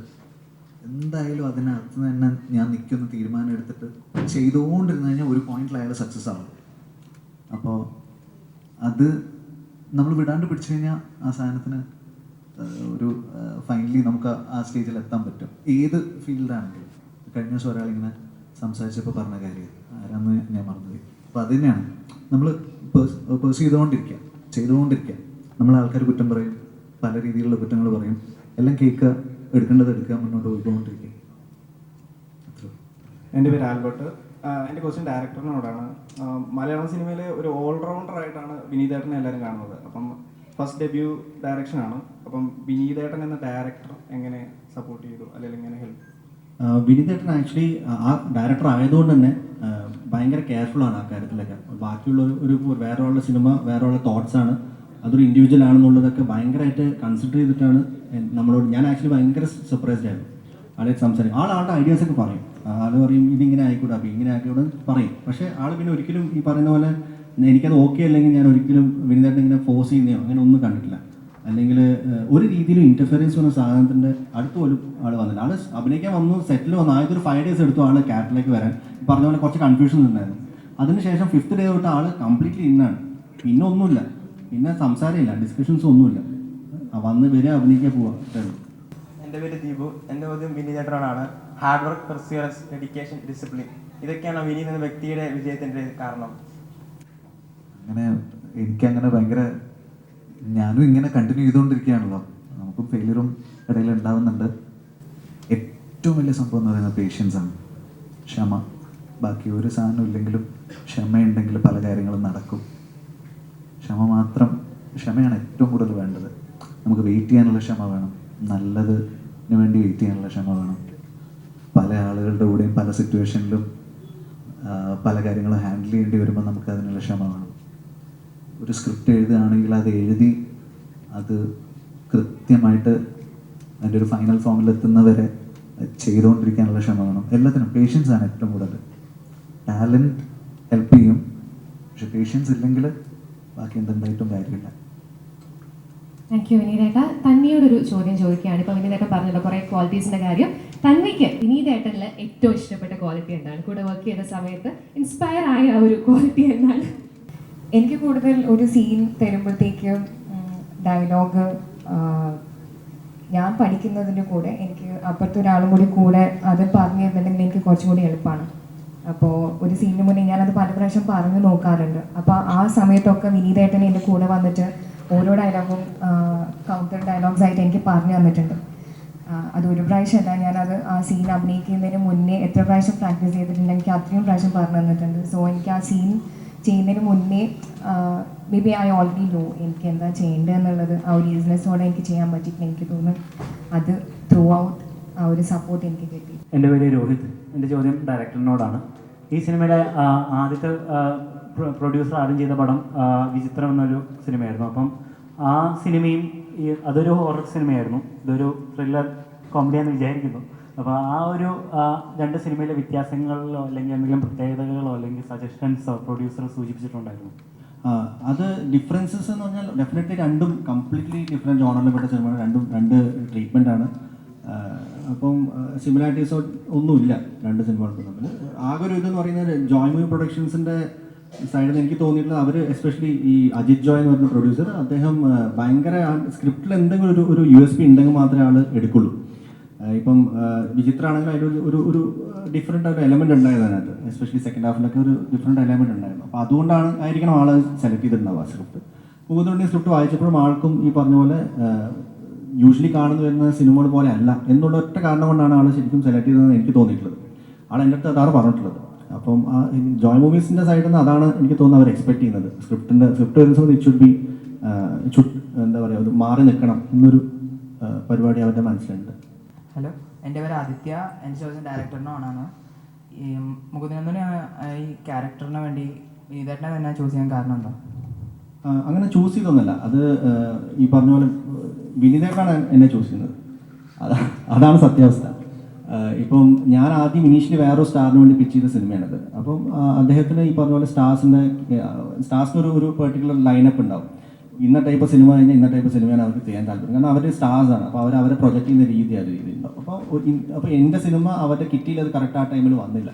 എന്തായാലും അതിനകത്ത് തന്നെ ഞാൻ നിൽക്കുന്ന തീരുമാനം എടുത്തിട്ട് ചെയ്തുകൊണ്ടിരുന്നു കഴിഞ്ഞാൽ ഒരു പോയിന്റിൽ അയാൾ സക്സസ് ആവും. അപ്പോൾ അത് നമ്മൾ വിടാണ്ട് പിടിച്ചു കഴിഞ്ഞാൽ ആ സാധനത്തിന് ഒരു ഫൈനലി നമുക്ക് ആ സ്റ്റേജിൽ എത്താൻ പറ്റും. ഏത് ഫീൽഡാണെങ്കിലും. കഴിഞ്ഞ ദിവസം ഒരാളിങ്ങനെ സംസാരിച്ചപ്പോൾ പറഞ്ഞ കാര്യം ആരാന്ന് ഞാൻ മറന്നുപോയി. അപ്പോൾ അത് തന്നെയാണ് നമ്മൾ പേഴ്സ് ചെയ്തുകൊണ്ടിരിക്കുക. ചെയ്തുകൊണ്ടിരിക്കുക. നമ്മളെ ആൾക്കാർ കുറ്റം പറയും, പല രീതിയിലുള്ള കുറ്റങ്ങൾ പറയും, എല്ലാം കേൾക്കുക, എടുക്കേണ്ടത് എടുക്കുക, മുന്നോട്ട് പോയിക്കൊണ്ടിരിക്കുക. എൻ്റെ പേര് ആൽബർട്ട്. എൻ്റെ ക്വസ്റ്റ്യൻ ഡയറക്ടറിനോടാണ്. മലയാളം സിനിമയിലെ ഒരു ഓൾറൗണ്ടർ ആയിട്ടാണ് വിനീതേട്ടനെ എല്ലാവരും കാണുന്നത്. അപ്പം ഫസ്റ്റ് ഡെബ്യൂ ഡയറക്ഷനാണ്. അപ്പം വിനീതേട്ടൻ എന്ന ഡയറക്ടർ എങ്ങനെ സപ്പോർട്ട് ചെയ്തു, അല്ലെങ്കിൽ എങ്ങനെ ഹെൽപ്പ്? വിനീതേട്ടൻ ആക്ച്വലി ആ ഡയറക്ടർ ആയതുകൊണ്ട് തന്നെ ഭയങ്കര കെയർഫുള്ളാണ് ആ കാര്യത്തിലൊക്കെ. ബാക്കിയുള്ള ഒരു വേറെ ഉള്ള സിനിമ, വേറെ ഉള്ള തോട്ട്സാണ്, അതൊരു ഇൻഡിവിജ്വൽ ആണെന്നുള്ളതൊക്കെ ഭയങ്കരമായിട്ട് കൺസിഡർ ചെയ്തിട്ടാണ് നമ്മളോട്. ഞാൻ ആക്ച്വലി ഭയങ്കര സർപ്രൈസ്ഡ് ആയിരുന്നു ആളായിട്ട് സംസാരിക്കും. ആളുടെ ഐഡിയാസൊക്കെ പറയും. ആൾ പറയും ഇതിങ്ങനെ ആയിക്കൂടെ, അപ്പോൾ ഇങ്ങനെ ആയിക്കൂടെ പറയും. പക്ഷേ ആൾ പിന്നെ ഒരിക്കലും ഈ പറയുന്ന പോലെ എനിക്കത് ഓക്കെ അല്ലെങ്കിൽ ഞാൻ ഒരിക്കലും വിനീതേട്ടൻ ഇങ്ങനെ ഫോഴ്സ് ചെയ്യുന്നയോ അങ്ങനെ ഒന്നും കണ്ടിട്ടില്ല. അല്ലെങ്കിൽ ഒരു രീതിയിലും ഇൻ്റർഫിയറൻസ് വന്ന സാധനത്തിൻ്റെ അടുത്ത് പോലും ആൾ വന്നില്ല. ആൾ അഭിനയിക്കാൻ വന്നു, സെറ്റിൽ വന്നു, ആദ്യത്തെ ഒരു 5 days എടുത്തു ആൾ ക്യാരക്ടറിലേക്ക് വരാൻ. പറഞ്ഞ പോലെ കുറച്ച് കൺഫ്യൂഷൻ ഉണ്ടായിരുന്നു. അതിനുശേഷം 5th day തൊട്ട് ആൾ കംപ്ലീറ്റ്ലി ഇന്നാണ്. പിന്നെ ഒന്നുമില്ല, പിന്നെ സംസാരമില്ല, ഡിസ്കഷൻസ് ഒന്നുമില്ല, വന്ന് വരിക, അഭിനയിക്കാൻ പോവുക. എൻ്റെ പേര് ദീപു. എൻ്റെ ചോദ്യം വിനീതേട്ടനോടാണ്. ഹാർഡ് വർക്ക്, പെർസിയറൻസ്, ഡെഡിക്കേഷൻ, ഡിസിപ്ലിൻ, ഇതൊക്കെയാണ് വിനീത് എന്ന വ്യക്തിയുടെ വിജയത്തിൻ്റെ കാരണം. അങ്ങനെ എനിക്കങ്ങനെ ഭയങ്കര, ഞാനും ഇങ്ങനെ കണ്ടിന്യൂ ചെയ്തുകൊണ്ടിരിക്കുകയാണല്ലോ, നമുക്കും ഫെയിലിയറും ഇടയിൽ ഉണ്ടാവുന്നുണ്ട്. ഏറ്റവും വലിയ സംഭവം എന്ന് പറയുന്നത് പേഷ്യൻസാണ്, ക്ഷമ. ബാക്കി ഒരു സാധനം ഇല്ലെങ്കിലും ക്ഷമയുണ്ടെങ്കിൽ പല കാര്യങ്ങളും നടക്കും. ക്ഷമയാണ് ഏറ്റവും കൂടുതൽ വേണ്ടത്. നമുക്ക് വെയിറ്റ് ചെയ്യാനുള്ള ക്ഷമ വേണം, നല്ലതിന് വേണ്ടി വെയിറ്റ് ചെയ്യാനുള്ള ക്ഷമ വേണം. പല ആളുകളുടെ കൂടെയും പല സിറ്റുവേഷനിലും പല കാര്യങ്ങളും ഹാൻഡിൽ ചെയ്യേണ്ടി വരുമ്പോൾ നമുക്ക് അതിനുള്ള ക്ഷമ വേണം. ഒരു സ്ക്രിപ്റ്റ് എഴുതുകയാണെങ്കിൽ അത് എഴുതി അത് കൃത്യമായിട്ട് അതിൻ്റെ ഒരു ഫൈനൽ ഫോമിലെത്തുന്നവരെ ചെയ്തുകൊണ്ടിരിക്കാനുള്ള ക്ഷമ വേണം. എല്ലാത്തിനും പേഷ്യൻസാണ് ഏറ്റവും കൂടുതൽ. ടാലൻറ്റ് ഹെൽപ്പ് ചെയ്യും, പക്ഷെ പേഷ്യൻസ് ഇല്ലെങ്കിൽ ബാക്കി എന്തുണ്ടായിട്ടും കാര്യമില്ല. Thank you വിനീതേട്ട. തന്മയോടൊരു ചോദ്യം ചോദിക്കുകയാണ്. ഇപ്പോൾ വിനീതേട്ടൻ പറഞ്ഞല്ലോ കുറേ ക്വാളിറ്റീസിൻ്റെ കാര്യം. തന്മയ്ക്ക് വിനീതേട്ടനിൽ ഏറ്റവും ഇഷ്ടപ്പെട്ട ക്വാളിറ്റി എന്താണ്? കൂടെ വർക്ക് ചെയ്ത സമയത്ത് ഇൻസ്പയർ ആയ ആ ഒരു ക്വാളിറ്റി എന്താണ്? എനിക്ക് കൂടുതൽ ഒരു സീൻ തരുമ്പോഴത്തേക്കും ഡയലോഗ് ഞാൻ പഠിക്കുന്നതിൻ്റെ കൂടെ എനിക്ക് അപ്പുറത്തെ ഒരാളും കൂടെ അത് പറഞ്ഞു തരുന്നുണ്ടെങ്കിൽ എനിക്ക് കുറച്ചും കൂടി എളുപ്പമാണ്. അപ്പോൾ ഒരു സീനിന് മുന്നേ ഞാനത് പല പ്രാവശ്യം പറഞ്ഞു നോക്കാറുണ്ട്. അപ്പോൾ ആ സമയത്തൊക്കെ വിനീതേട്ടൻ എൻ്റെ കൂടെ വന്നിട്ട് ഓരോ ഡയലോഗും കൗണ്ടർ ഡയലോഗ്സ് ആയിട്ട് എനിക്ക് പറഞ്ഞു തന്നിട്ടുണ്ട്. അത് ഒരു പ്രാവശ്യമല്ല, ഞാനത് ആ സീൻ അഭിനയിക്കുന്നതിന് മുന്നേ എത്ര പ്രാവശ്യം പ്രാക്ടീസ് ചെയ്തിട്ടുണ്ട്, എനിക്ക് അത്രയും പ്രാവശ്യം പറഞ്ഞു തന്നിട്ടുണ്ട്. സോ എനിക്ക് ആ സീൻ ചെയ്യുന്നതിന് മുന്നേ may be I already know എനിക്ക് എന്താ ചെയ്യേണ്ടത് എന്നുള്ളത്. ആ ഒരു ഈസിനെസ്സോടെ എനിക്ക് ചെയ്യാൻ പറ്റിയിട്ടില്ല. എനിക്ക് തോന്നുന്നു അത് ത്രൂ ഔട്ട് ആ ഒരു സപ്പോർട്ട് എനിക്ക് കിട്ടി. എൻ്റെ പേര് രോഹിത്. എൻ്റെ ചോദ്യം ഡയറക്ടറിനോടാണ്. ഈ സിനിമയിലെ ആദ്യത്തെ പ്രൊഡ്യൂസർ ആദ്യം ചെയ്ത പടം വിചിത്രം എന്നൊരു സിനിമയായിരുന്നു. അപ്പം ആ സിനിമയും അതൊരു ഹൊറർ സിനിമയായിരുന്നു, ഇതൊരു ത്രില്ലർ കോമഡിയാണെന്ന് വിചാരിക്കുന്നു. അപ്പോൾ ആ ഒരു രണ്ട് സിനിമയിലെ വ്യത്യാസങ്ങളിലോ അല്ലെങ്കിൽ എന്തെങ്കിലും പ്രത്യേകതകളോ അല്ലെങ്കിൽ സജഷൻസോ പ്രൊഡ്യൂസർ സൂചിപ്പിച്ചിട്ടുണ്ടായിരുന്നു? അത് ഡിഫറൻസസ് എന്ന് പറഞ്ഞാൽ ഡെഫിനറ്റ്ലി രണ്ടും കംപ്ലീറ്റ്ലി ഡിഫറെൻറ്റ് ജോണറിൽപ്പെട്ട സിനിമകൾ, രണ്ട് ട്രീറ്റ്മെൻറ്റാണ്. അപ്പം സിമിലാരിറ്റീസോ ഒന്നുമില്ല രണ്ട് സിനിമകൾക്കും തമ്മിൽ. ആകെ ഒരു ഇതെന്ന് പറയുന്നത് ജോയ് മൂവി പ്രൊഡക്ഷൻസിൻ്റെ സൈഡിൽ നിന്ന് എനിക്ക് തോന്നിയിട്ടുള്ളത്, അവർ എസ്പെഷ്യലി ഈ അജിത് ജോയ് എന്ന് പറഞ്ഞ പ്രൊഡ്യൂസർ, അദ്ദേഹം ഭയങ്കര സ്ക്രിപ്റ്റിൽ എന്തെങ്കിലും ഒരു USP ഉണ്ടെങ്കിൽ മാത്രമേ ആൾ എടുക്കുള്ളൂ. ഇപ്പം വിചിത്രമാണെങ്കിൽ അതിലൊരു ഒരു ഡിഫറെൻ്റ് ഒരു എലമെൻറ്റ് ഉണ്ടായത് അതിനകത്ത്, എസ്പെഷ്യലി സെക്കൻഡ് ഹാഫിലൊക്കെ ഒരു ഡിഫറെൻറ്റ് എലമെൻറ്റ് ഉണ്ടായിരുന്നു. അപ്പോൾ അതുകൊണ്ടാണ് ആയിരിക്കണം ആൾ സെലക്ട് ചെയ്തിട്ടുണ്ടാവുക സ്ക്രിപ്റ്റ്. മുകുന്ദനുണ്ണി സ്ക്രിപ്റ്റ് വായിച്ചപ്പോഴും ആൾക്കും ഈ പറഞ്ഞ പോലെ യൂഷ്വലി കാണുന്നു വരുന്ന സിനിമകൾ പോലെ അല്ല എന്നുള്ള ഒറ്റ കാരണം കൊണ്ടാണ് ആൾ ശരിക്കും സെലക്ട് ചെയ്തതെന്ന് എനിക്ക് തോന്നിയിട്ടുള്ളത്. ആൾ എൻ്റെ അടുത്ത് അതാണ് പറഞ്ഞിട്ടുള്ളത്. അപ്പം ആ ജോയ് മൂവീസിൻ്റെ സൈഡിൽ നിന്ന് അതാണ് എനിക്ക് തോന്നുന്നത് അവർ എക്സ്പെക്ട് ചെയ്യുന്നത്. സ്ക്രിപ്റ്റ് വരുന്ന സമയത്ത് ഇറ്റ് എന്താ പറയുക, ഒരു മാറി നിൽക്കണം എന്നൊരു പരിപാടി അവരുടെ മനസ്സിലുണ്ട്. ഹലോ, എൻ്റെ പേര് ആദിത്യ. എൻ്റെ ചോദ്യം ഡയറക്ടറിനോടാണ്. ഈ മുകുന്ദനെ ഈ ക്യാരക്ടറിന് വേണ്ടി വിനീതേട്ടനെ തന്നെ ചൂസ് ചെയ്യാൻ കാരണം എന്താ? അങ്ങനെ ചൂസ് ചെയ്തൊന്നുമല്ല, അത് ഈ പറഞ്ഞ പോലെ വിനീതേട്ടനാണ് എന്നെ ചൂസ് ചെയ്യുന്നത്. അതാണ് സത്യാവസ്ഥ. ഇപ്പം ഞാൻ ആദ്യം ഇനീഷ്യലി വേറൊരു സ്റ്റാറിന് വേണ്ടി പിച്ച് ചെയ്ത സിനിമയാണത്. അപ്പം അദ്ദേഹത്തിന് ഈ പറഞ്ഞ പോലെ സ്റ്റാർസിന് ഒരു പെർട്ടിക്കുലർ ലൈനപ്പ് ഉണ്ടാവും. ഇന്ന ടൈപ്പ് സിനിമ കഴിഞ്ഞാൽ ഇന്ന ടൈപ്പ് സിനിമയാണ് അവർക്ക് ചെയ്യാൻ താല്പര്യം. കാരണം അവർ സ്റ്റാർസാണ്, അപ്പോൾ അവരെ പ്രൊജക്റ്റ് ചെയ്യുന്ന രീതി അത് രീതിയുണ്ടാവും. അപ്പോൾ എൻ്റെ സിനിമ അവരുടെ കിറ്റിയിൽ അത് കറക്റ്റ് ആ ടൈമിൽ വന്നില്ല.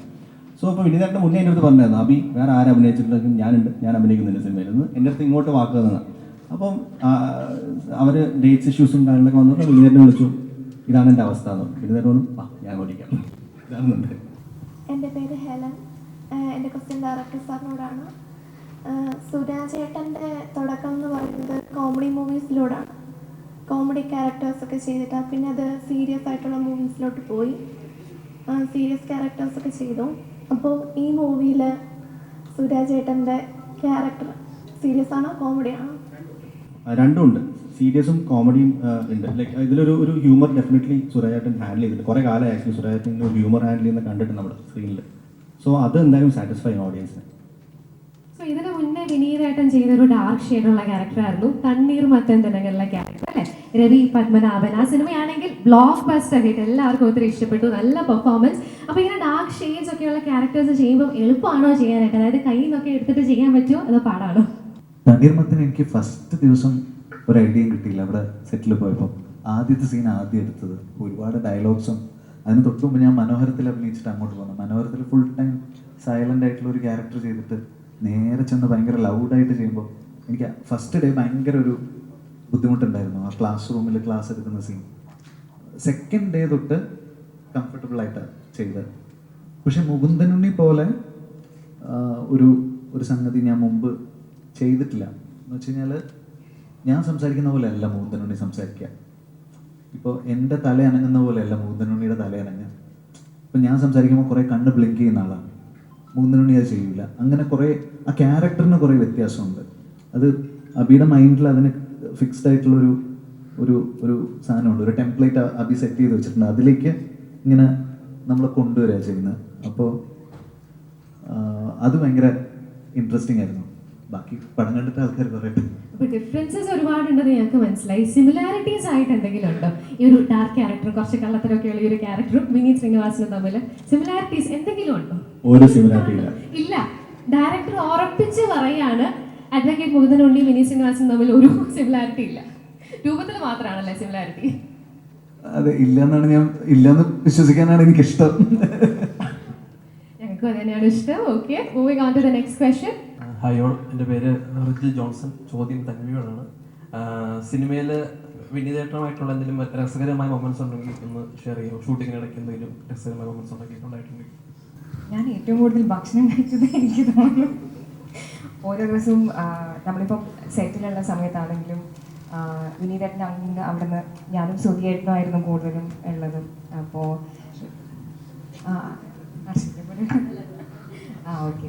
സോ അപ്പോൾ വിനീതേട്ടൻ്റെ മുന്നേ എൻ്റെ അടുത്ത് പറഞ്ഞായിരുന്നു, അബി വേറെ ആരും അഭിനയിച്ചിട്ടുണ്ടെങ്കിൽ ഞാൻ അഭിനയിക്കുന്നുണ്ട് സിനിമയിൽ നിന്ന് എൻ്റെ അടുത്ത് ഇങ്ങോട്ട് വാക്ക് തന്നതാണ്. അപ്പം അവർ ഡേറ്റ്സ് ഇഷ്യൂസും കാര്യങ്ങളൊക്കെ വന്നപ്പോൾ വിനീതേട്ടനെ വിളിച്ചു, ഇതാണ് എൻ്റെ അവസ്ഥ എന്ന്. വിനീതേട്ടനും ഞാൻ ഓടിക്കാം, ഇതാണെന്നുണ്ട്. എൻ്റെ പേര് ഹെലൻ. എൻ്റെ ക്വസ്റ്റ്യൻ ഡയറക്ടർ സാറിനോടാണ്. സുരാജേട്ടൻ്റെ തുടക്കം എന്ന് പറയുന്നത് കോമഡി മൂവീസിലൂടെയാണ്. കോമഡി ക്യാരക്ടേഴ്സൊക്കെ ചെയ്തിട്ടാണ് പിന്നെ അത് സീരിയസ് ആയിട്ടുള്ള മൂവീസിലോട്ട് പോയി. സീരിയസ് ക്യാരക്ടേഴ്സൊക്കെ ചെയ്തു. അപ്പോൾ ഈ മൂവിയിൽ സുരാജേട്ടൻ്റെ ക്യാരക്ടർ സീരിയസ് ആണോ കോമഡിയാണോ? രണ്ടുമുണ്ട്, സീരിയസും കോമഡിയും ഉണ്ട്. ലൈക്ക് ഇതിലൊരു ഹ്യൂമർ ഡെഫിനറ്റ്ലി സുരാജേട്ടൻ ഹാൻഡിൽ ചെയ്തിട്ടുണ്ട്. കുറേ കാലം ആക്ച്വലി സുരാജേട്ടൻ ഒരു ഹ്യൂമർ ഹാൻഡിൽ ചെയ്യുന്ന കണ്ടിട്ട് നമ്മുടെ സ്ക്രീനിൽ. സോ അത് എന്തായാലും സാറ്റിസ്ഫൈ ഓഡിയൻസിന്. സോ ഇതിന് മുന്നേ വിനീതേട്ടൻ ചെയ്തൊരു ഡാർക്ക് ഷെയ്ഡുള്ള ക്യാരക്ടറായിരുന്നു തണ്ണീർമത്തൻ ദിനങ്ങളിലെ ക്യാരക്ടർ അല്ലേ, രവി പത്മനാഭൻ. ആ സിനിമയാണെങ്കിൽ ബ്ലോക്ക് ബസ്റ്റർ ഹിറ്റ്, എല്ലാവർക്കും ഒത്തിരി ഇഷ്ടപ്പെട്ടു, നല്ല പെർഫോമൻസ്. അപ്പോൾ ഇങ്ങനെ ഡാർക്ക് ഷെയ്ഡ്സ് ഒക്കെയുള്ള ക്യാരക്ടേഴ്സ് ചെയ്യുമ്പോൾ എളുപ്പമാണോ ചെയ്യാനായിട്ട്? അതായത് കയ്യിൽ നിന്നൊക്കെ എടുത്തിട്ട് ചെയ്യാൻ പറ്റുമോ അതോ പാടാണോ? തണ്ണീർമത്തിന് എനിക്ക് ഫസ്റ്റ് ദിവസം ഒരു ഐഡിയയും കിട്ടിയില്ല. അവിടെ സെറ്റിൽ പോയപ്പോൾ ആദ്യത്തെ സീൻ ആദ്യം എടുത്തത് ഒരുപാട് ഡയലോഗ്സും അതിന് തൊട്ട് മുമ്പ് ഞാൻ മനോഹരത്തിൽ അഭിനയിച്ചിട്ട് അങ്ങോട്ട് പോകുന്നു. മനോഹരത്തിൽ ഫുൾ ടൈം സൈലൻ്റ് ആയിട്ടുള്ള ഒരു ക്യാരക്ടർ ചെയ്തിട്ട് നേരെ ചെന്ന് ഭയങ്കര ലൗഡായിട്ട് ചെയ്യുമ്പോൾ എനിക്ക് ഫസ്റ്റ് ഡേ ഭയങ്കര ഒരു ബുദ്ധിമുട്ടുണ്ടായിരുന്നു. ആ ക്ലാസ് റൂമിൽ ക്ലാസ് എടുക്കുന്ന സീൻ സെക്കൻഡ് ഡേ തൊട്ട് കംഫർട്ടബിളായിട്ടാണ് ചെയ്തത്. പക്ഷെ മുകുന്ദനുണ്ണി പോലെ ഒരു സംഗതി ഞാൻ മുമ്പ് ചെയ്തിട്ടില്ല. എന്ന് വെച്ച് കഴിഞ്ഞാൽ ഞാൻ സംസാരിക്കുന്ന പോലെ അല്ല മുകുന്ദനുണ്ണി സംസാരിക്കുക. ഇപ്പോൾ എൻ്റെ തല അനങ്ങുന്ന പോലെയല്ല മുകുന്ദനുണ്ണിയുടെ തല അനങ്ങുക. ഇപ്പം ഞാൻ സംസാരിക്കുമ്പോൾ കുറേ കണ്ണ് ബ്ലിങ്ക് ചെയ്യുന്ന ആളാണ്, മുകുന്ദനുണ്ണി അത് ചെയ്യില്ല. അങ്ങനെ കുറേ ആ ക്യാരക്ടറിന് കുറേ വ്യത്യാസമുണ്ട്. അത് അബിയുടെ മൈൻഡിൽ അതിന് ഫിക്സ്ഡ് ആയിട്ടുള്ളൊരു ഒരു ഒരു സാധനമുണ്ട്, ഒരു ടെംപ്ലേറ്റ് അബി സെറ്റ് ചെയ്ത് വെച്ചിട്ടുണ്ട്. അതിലേക്ക് ഇങ്ങനെ നമ്മളെ കൊണ്ടുവരിക ചെയ്യുന്നത്. അപ്പോൾ അത് ഭയങ്കര ഇൻട്രസ്റ്റിംഗ് ആയിരുന്നു. ബാക്കി പടം കണ്ടിട്ട് ആൾക്കാർ പറയട്ടെ. അപ്പോൾ ഡിഫറൻസസ് ഒരുപാടുണ്ടെന്ന് ഞങ്ങൾക്ക് മനസ്സിലായി. സിമിലാരിറ്റീസ് ആയിട്ട് എന്തെങ്കിലും ഉണ്ടോ ഈ ഒരു ഡാർക്ക് ക്യാരക്ടറും കുറച്ച് കള്ളത്തരമൊക്കെയുള്ള ഈ ഒരു ക്യാരക്ടറും വിനീത് ശ്രീനിവാസനും തമ്മിൽ സിമിലാരിറ്റീസ് എന്തെങ്കിലും ഉണ്ടോ? ഒരു സിമിലാരിറ്റി ഇല്ല. ഡയറക്ടർ ഉറപ്പിച്ച് പറയാണ് അഡ്വക്കേറ്റ് മുകുന്ദനുണ്ണി വിനീത് ശ്രീനിവാസനും തമ്മിൽ ഒരു സിമിലാരിറ്റി ഇല്ല, രൂപത്തിൽ മാത്രമാണല്ലേ സിമിലാരിറ്റി? അതെ, ഇല്ലെന്നാണ് ഞാൻ ഇല്ലെന്ന് വിശ്വസിക്കാനാണ് എനിക്കിഷ്ടം. ഞങ്ങൾക്കും അത് തന്നെയാണ് ഇഷ്ടം. Okay, moving on to the next question. Hi all, എൻ്റെ പേര് റിജിൽ ജോൺസൺ. ചോദ്യം തന്വിയോടാണ്. സിനിമയിൽ വിനീതേട്ടനുമായിട്ടുള്ള എന്തെങ്കിലും രസകരമായ മൊമെന്റ്സ് ഉണ്ടെങ്കിൽ ഒന്ന് ഷെയർ ചെയ്യുമോ? ഷൂട്ടിങ്ങിനിടയ്ക്ക് എന്തെങ്കിലും രസകരമായ മൊമെന്റ്സ് ഉണ്ടായിട്ടുണ്ടെങ്കിൽ? ഞാൻ ഏറ്റവും കൂടുതൽ ഭക്ഷണം കഴിച്ചത് എനിക്ക് തോന്നുന്നു ഓരോ ദിവസവും നമ്മളിപ്പം സെറ്റിലുള്ള സമയത്താണെങ്കിലും വിനീതേട്ടൻ അങ്ങ് അവിടെ നിന്ന് ഞാനും സുധിയേട്ടനുമായിരുന്നു കൂടുതലും ഉള്ളത്. അപ്പോൾ ഓക്കെ,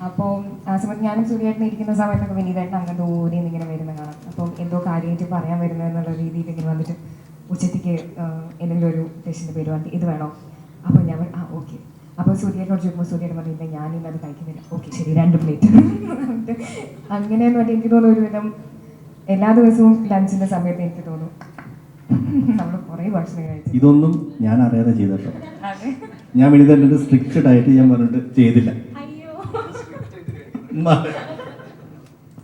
അപ്പോൾ ആ സമയത്ത് ഞാനും സുധിയേട്ടൻ ഇരിക്കുന്ന സമയത്തൊക്കെ വിനീതേട്ടൻ അങ്ങ് ദൂരെ നിന്ന് ഇങ്ങനെ വരുന്ന കാണാം. അപ്പം എന്തോ കാര്യമായിട്ട് പറയാൻ വരുന്നത് എന്നുള്ള രീതിയിൽ ഇങ്ങനെ വന്നിട്ട് ഉച്ചത്തേക്ക് എന്തെങ്കിലും ഒരു ഡിഷിൻ്റെ പേര് പറഞ്ഞിട്ട് ഇത് വേണോ? അപ്പോൾ ഞാൻ ഓക്കെ. അപ്പോൾ സൂര്യേട്ടനോട് ചോദിക്കുമ്പോൾ സൂര്യേട്ടൻ പറഞ്ഞില്ല ഞാൻ ഇന്നത് കഴിക്കുന്നില്ല. ഓക്കെ ശരി, 2 പ്ലേറ്റ്. അങ്ങനെയെന്ന് പറഞ്ഞാൽ എനിക്ക് തോന്നുന്നു ഒരുവിധം എല്ലാ ദിവസവും ലഞ്ചിൻ്റെ സമയത്ത് എനിക്ക് തോന്നും നമ്മൾ കുറേ ഭക്ഷണം കഴിച്ചു. ഇതൊന്നും ഞാൻ അറിയാതെ ചെയ്തോ. ഞാൻ വിനീതേട്ടൻ്റെ സ്ട്രിക്റ്റ് ഡയറ്റ് ഞാൻ പറഞ്ഞിട്ട് ചെയ്തില്ല.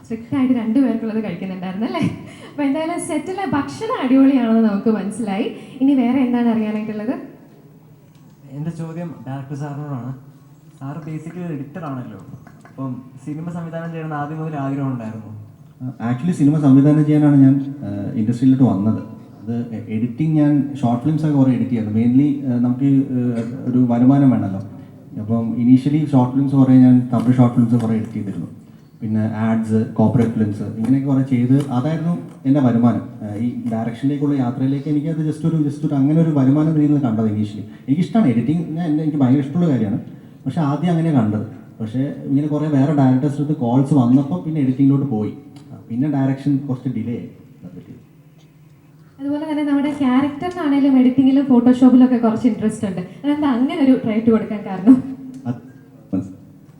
സ്ട്രിക്റ്റ് ആയിട്ട് 2 പേർക്കുള്ളത് കഴിക്കുന്നുണ്ടായിരുന്നു അല്ലേ? അപ്പോൾ എന്തായാലും സെറ്റിലെ ഭക്ഷണം അടിപൊളിയാണെന്ന് നമുക്ക് മനസ്സിലായി. ഇനി വേറെ എന്താണ് അറിയാനായിട്ടുള്ളത്? എൻ്റെ ചോദ്യം ഡയറക്ടർ സാറിനോടാണ്. സാറ് ബേസിക്കലി എഡിറ്റർ ആണല്ലോ, അപ്പം സിനിമ സംവിധാനം ചെയ്യണമെന്ന് ആദ്യം മുതൽ ആഗ്രഹം ഉണ്ടായിരുന്നു? ആക്ച്വലി സിനിമ സംവിധാനം ചെയ്യാനാണ് ഞാൻ ഇൻഡസ്ട്രിയിലോട്ട് വന്നത്. അത് എഡിറ്റിംഗ്, ഞാൻ ഷോർട്ട് ഫിലിംസൊക്കെ കുറേ എഡിറ്റ് ചെയ്യുന്നു. മെയിൻലി നമുക്ക് ഒരു വരുമാനം വേണമല്ലോ. അപ്പം ഇനീഷ്യലി ഷോർട്ട് ഫിലിംസ് കുറേ ഞാൻ തമിഴ് ഷോർട്ട് ഫിലിംസ് കുറേ എഡിറ്റ് ചെയ്തിരുന്നു. പിന്നെ ആഡ്സ്, കോർപ്പറേറ്റ് ഫിലിംസ്, ഇങ്ങനെയൊക്കെ കുറേ ചെയ്ത് അതായിരുന്നു എൻ്റെ വരുമാനം. ഈ ഡയറക്ഷനിലേക്കുള്ള യാത്രയിലേക്ക് എനിക്കത് ജസ്റ്റ് ഒരു അങ്ങനെ ഒരു വരുമാനം രീതിയിൽ കണ്ടത് ഇനീഷ്യലി. എനിക്കിഷ്ടമാണ് എഡിറ്റിംഗ്, എനിക്ക് ഭയങ്കര ഇഷ്ടമുള്ള കാര്യമാണ്. പക്ഷേ ആദ്യം അങ്ങനെ കണ്ടത്. പക്ഷേ ഇങ്ങനെ കുറേ വേറെ ഡയറക്ടേഴ്സ് അടുത്ത് കോൾസ് വന്നപ്പോൾ പിന്നെ എഡിറ്റിങ്ങിലോട്ട് പോയി. പിന്നെ ഡയറക്ഷൻ കുറച്ച് ഡിലേ ആയി. അതുപോലെ തന്നെ നമ്മുടെ ക്യാരക്ടറിനാണെങ്കിലും എഡിറ്റിങ്ങിലും ഫോട്ടോഷോപ്പിലൊക്കെ കുറച്ച് ഇൻട്രസ്റ്റ് ഉണ്ട്. അതെന്താ അങ്ങനെ ഒരു ട്രൈറ്റ് കൊടുക്കാൻ കാരണം?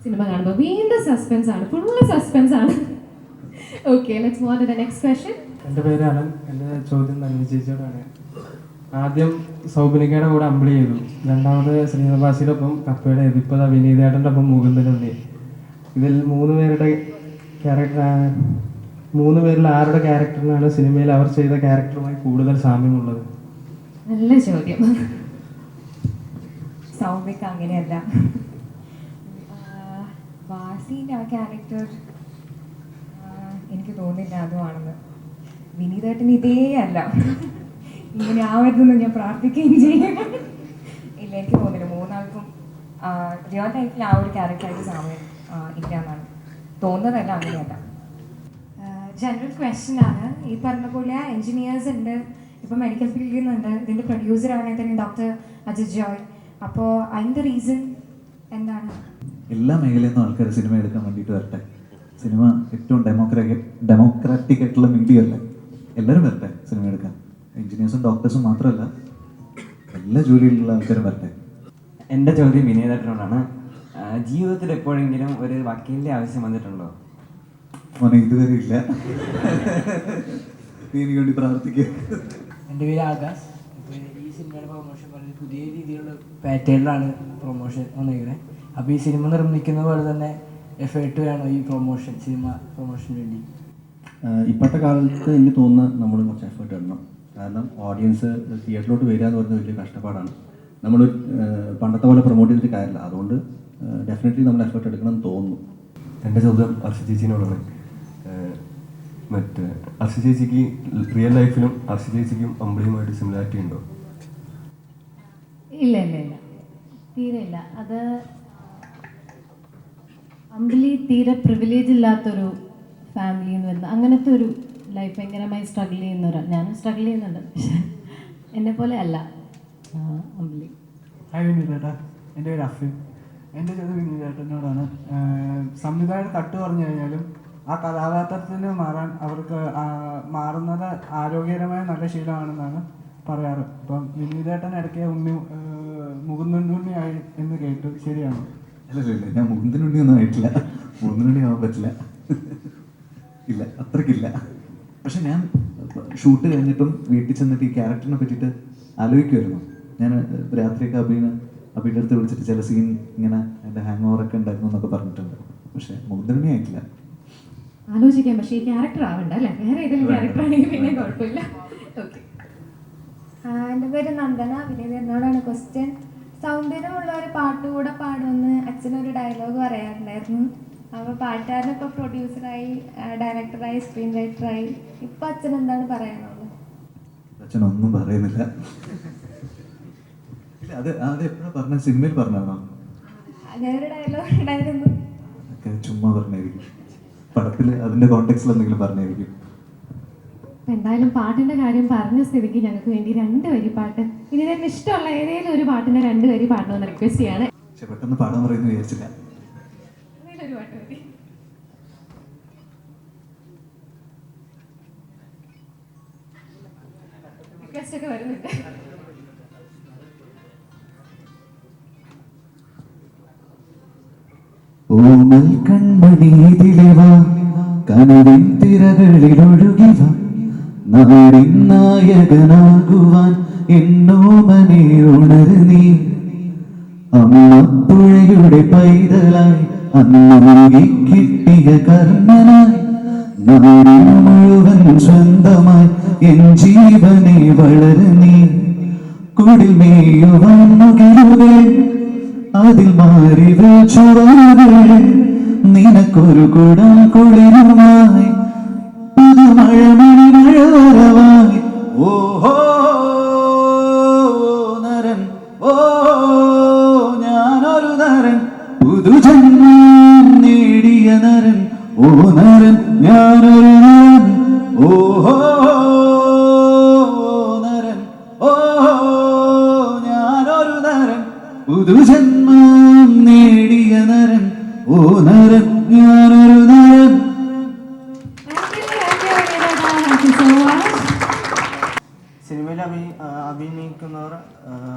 സിനിമ കാണുമ്പോൾ വീണ്ടും സസ്പെൻസ് ആണ്, ഫുള്ള് സസ്പെൻസ് ആണ്. Okay, let's move on to the next question. എൻ്റെ പേര് അലൻ. എൻ്റെ ചോദ്യം തന്നെ ചേച്ചിയോടാണ്. ആദ്യം സൗബിനിക്കയുടെ കൂടെ അമ്പിളി ചെയ്തു, രണ്ടാമത് ശ്രീനിവാസിയുടെ ഒപ്പം കപ്പയുടെ ചെയ്തു, ഇപ്പോൾ വിനീതേട്ടൻ്റെ ഒപ്പം മുകുന്ദനുണ്ണി. ഇതിൽ 3 പേരുടെ മൂന്ന് പേരിൽ ആരുടെ ക്യാരക്ടറിനാണ് സിനിമയിൽ അവർ ചെയ്ത ക്യാരക്ടറുമായി കൂടുതൽ സാമ്യമുള്ളത്? നല്ല ചോദ്യം. സൗമ്യക്ക് അങ്ങനെയല്ല. വാസീൻ്റെ ആ ക്യാരക്ടർ എനിക്ക് തോന്നില്ല അതുമാണെന്ന്. വിനീതേട്ടന് ഇതേ അല്ല, ഇങ്ങനെ ആവരുതെന്ന് ഞാൻ പ്രാർത്ഥിക്കുകയും ചെയ്യും. ഇല്ല, എനിക്ക് തോന്നില്ല. 3 ആൾക്കും റിയൽ ലൈഫിൽ ആ ഒരു ക്യാരക്ടറായിട്ട് സാമ്യം ഇല്ല എന്നാണ്. തോന്നുന്നതല്ല അങ്ങനെയല്ല. ജനറൽ ക്വസ്റ്റ്യൻ ആണ്. ഈ പറഞ്ഞ പോലെ എൻജിനീയേഴ്സ് ഉണ്ട്, ഇപ്പോൾ മെഡിക്കൽ ഫീൽഡിൽ നിന്നുണ്ട്, ഇതിൻ്റെ പ്രൊഡ്യൂസറാണെങ്കിൽ തന്നെ ഡോക്ടർ അജിത് ജോയ്. അപ്പോൾ അതിൻ്റെ റീസൺ എന്താണ്? എല്ലാ മേഖലയിൽ നിന്നും ആൾക്കാർ സിനിമ എടുക്കാൻ വേണ്ടിയിട്ട് വരട്ടെ. സിനിമ ഏറ്റവും ഡെമോക്രാറ്റിക് ആയിട്ടുള്ള മീഡിയ അല്ലേ, എല്ലാവരും വരട്ടെ സിനിമ എടുക്കാൻ. എഞ്ചിനീയേഴ്സും ഡോക്ടേഴ്സും മാത്രമല്ല, എല്ലാ ജോലിയിലുള്ള ആൾക്കാരും വരട്ടെ. എൻ്റെ ചോദ്യം വിനീതേട്ടനോടാണ്. ജീവിതത്തിൽ എപ്പോഴെങ്കിലും ഒരു വക്കീലിൻ്റെ ആവശ്യം വന്നിട്ടുണ്ടോ? മോനെ ഇതുവരെ ഇല്ല. നീ എനിക്ക് വേണ്ടി പ്രാർത്ഥിക്കുക. എൻ്റെ പേര് ആകാശ്. ഇപ്പോൾ ഈ സിനിമയുടെ പ്രൊമോഷൻ പറഞ്ഞത് പുതിയ രീതിയിലുള്ള പാറ്റേണിലാണ് പ്രൊമോഷൻ വന്നിരിക്കുന്നത്. അപ്പോൾ ഈ സിനിമ നിർമ്മിക്കുന്ന പോലെ തന്നെ എഫേർട്ട് വേണം ഈ പ്രൊമോഷൻ, സിനിമ പ്രൊമോഷന് വേണ്ടി. ഇപ്പോഴത്തെ കാലത്ത് എനിക്ക് തോന്നുന്നത് നമ്മൾ കുറച്ച് എഫേർട്ട് ഇടണം. കാരണം ഓഡിയൻസ് തിയേറ്ററിലോട്ട് വരിക എന്ന് പറയുന്നത് വലിയ കഷ്ടപ്പാടാണ്. നമ്മൾ പണ്ടത്തെ പോലെ പ്രൊമോട്ട് ചെയ്തിട്ട് കാര്യമില്ല. അതുകൊണ്ട് ഡെഫിനറ്റ്ലി നമ്മൾ എഫേർട്ട് എടുക്കണം എന്ന് തോന്നുന്നു. എൻ്റെ ചോദ്യം അർഷ ചേച്ചിനോടാണ്. അർഷ ചേച്ചിക്ക് റിയൽ ലൈഫിലും അർഷ ചേച്ചിക്കും അമ്പിളിയുമായിട്ട് സിമിലാരിറ്റി ഉണ്ടോ? ഇല്ല ഇല്ല ഇല്ല, തീരെ ഇല്ല. അത് അമ്പിളി തീരെ പ്രിവിലേജ് ഇല്ലാത്തൊരു ഫാമിലിയിൽ നിന്ന് വരുന്ന അങ്ങനത്തെ ഒരു ലൈഫ് ഭയങ്കരമായി സ്ട്രഗിൾ ചെയ്യുന്നവരാണ്. ഞാനും സ്ട്രഗിൾ ചെയ്യുന്നുണ്ട്, പക്ഷെ എന്നെ പോലെ അല്ല അമ്പിളി. ഹായ് വിനീതേട്ടാ, എൻ്റെ പേര് അഫീം. എൻ്റെ ചോദ്യം വിനീതേട്ടനോടാണ്. സംവിധായകൻ കട്ട് പറഞ്ഞു കഴിഞ്ഞാലും ആ കഥാപാത്രത്തിന് മാറാൻ അവർക്ക് മാറുന്നത് ആരോഗ്യകരമായ നല്ല ശീലമാണെന്നാണ് പറയാറ്. അപ്പം വിനീതേട്ടൻ ഇടയ്ക്ക് മുകുന്ദുണ്ണി ആയി എന്ന് കേട്ടു, ശരിയാണോ? അല്ലല്ല, ഞാൻ മുകുന്ദനുണ്ണി ഒന്നും ആയിട്ടില്ല. മുകുന്ദനുണ്ണി ആവാൻ പറ്റില്ല, ഇല്ല, അത്രയ്ക്കില്ല. പക്ഷെ ഞാൻ ഷൂട്ട് കഴിഞ്ഞിട്ടും വീട്ടിൽ ചെന്നിട്ട് ഈ ക്യാരക്ടറിനെ പറ്റിയിട്ട് ആലോചിക്കുമായിരുന്നു. ഞാൻ രാത്രിയൊക്കെ അഭിയുടെ അടുത്ത് വിളിച്ചിട്ട് ചില സീൻ ഇങ്ങനെ എൻ്റെ ഹാങ് ഓവറൊക്കെ ഉണ്ടായിരുന്നു എന്നൊക്കെ പറഞ്ഞിട്ടുണ്ട്. പക്ഷെ മുകുന്ദനുണ്ണി ആയിട്ടില്ല. ആലോചിക്കാം, പക്ഷേ ഈ ക്യാരക്ടർ ആവണ്ട അല്ലേ? വേറെ ഏതെങ്കിലും ക്യാരക്ടർ ആണെങ്കിൽ പിന്നെ കുഴപ്പമില്ല. ഓക്കെ. എൻ്റെ പേര് നന്ദന. വിനീതേട്ടനോടാണ് ക്വസ്റ്റ്യൻ. സൗന്ദര്യമുള്ള ഒരു പാട്ടുകൂടെ പാടുമെന്ന് അച്ഛനൊരു ഡയലോഗ് പറയാറുണ്ടായിരുന്നു. അപ്പോൾ പാട്ടുകാരനിപ്പോൾ പ്രൊഡ്യൂസറായി, ഡയറക്ടറായി, സ്ക്രീൻ റൈറ്ററായി. ഇപ്പം അച്ഛൻ എന്താണ് പറയാനുള്ളത്? അച്ഛനൊന്നും പറയുന്നില്ല. ഇല്ല, അത് എപ്പോഴാണ് പറഞ്ഞ? സിനിമയിൽ പറഞ്ഞാണോ? അങ്ങനെ ഒരു ഡയലോഗ് ഉണ്ടായിരുന്നു. അതൊക്കെ ചുമ്മാ പറഞ്ഞായിരിക്കും. പടത്തിൽ അതിൻ്റെ കോണ്ടെക്സ്റ്റിൽ എന്തെങ്കിലും പറഞ്ഞായിരിക്കും. അപ്പം എന്തായാലും പാട്ടിൻ്റെ കാര്യം പറഞ്ഞ സ്ഥിതിക്ക് ഞങ്ങൾക്ക് വേണ്ടി 2 വരി പാട്ട്, ഇനി തന്നെ ഇഷ്ടമുള്ള ഏതെങ്കിലും ഒരു പാട്ടിൻ്റെ 2 വരി പാടണമെന്ന് റിക്വസ്റ്റ് ചെയ്യാണ്. പക്ഷെ പെട്ടെന്ന് പാടാൻ പറയുന്നു വിചാരിച്ചില്ല. ഏതെങ്കിലും ഒരു പാട്ട് മതി. റിക്വസ്റ്റ് ഒക്കെ വരുന്നുണ്ട്. ഓമൽ കൺമണിതിലിവ കനവിൻ തിരകളിലൊഴുകിവ നാടിൻ നായകനാകുവാൻ എന്നോമനെ ഉണര് നീ. അമ്മപ്പുഴയുടെ പൈതലായി അന്നൊഴുകി കിട്ടിയ കർണനായി നാടിൻ മുഴുവൻ സ്വന്തമായി എൻ ജീവനെ വളര് നീ. കുടിൽ മേയുവാൻ മുകിലുകൾ അതിൽ മാറി ചുവകൾ നിനക്കൊരു കുടം കുളിരുമായി പുതുമഴമണി മഴവരവായി. ഓഹോ നരൻ, ഓ ഞാനൊരു നരൻ, പുതുജന്മം നേടിയ നരൻ. ഓ നരൻ, ഞാനൊരു നരൻ. ഓഹോ നരൻ, ഓ ഞാനൊരു നരൻ, പുതുജന്മം നേടിയ നരൻ. ഓ നരൻ, ഞാനൊരു നരൻ. സിനിമയിൽ അഭിനയിക്കുന്നവർ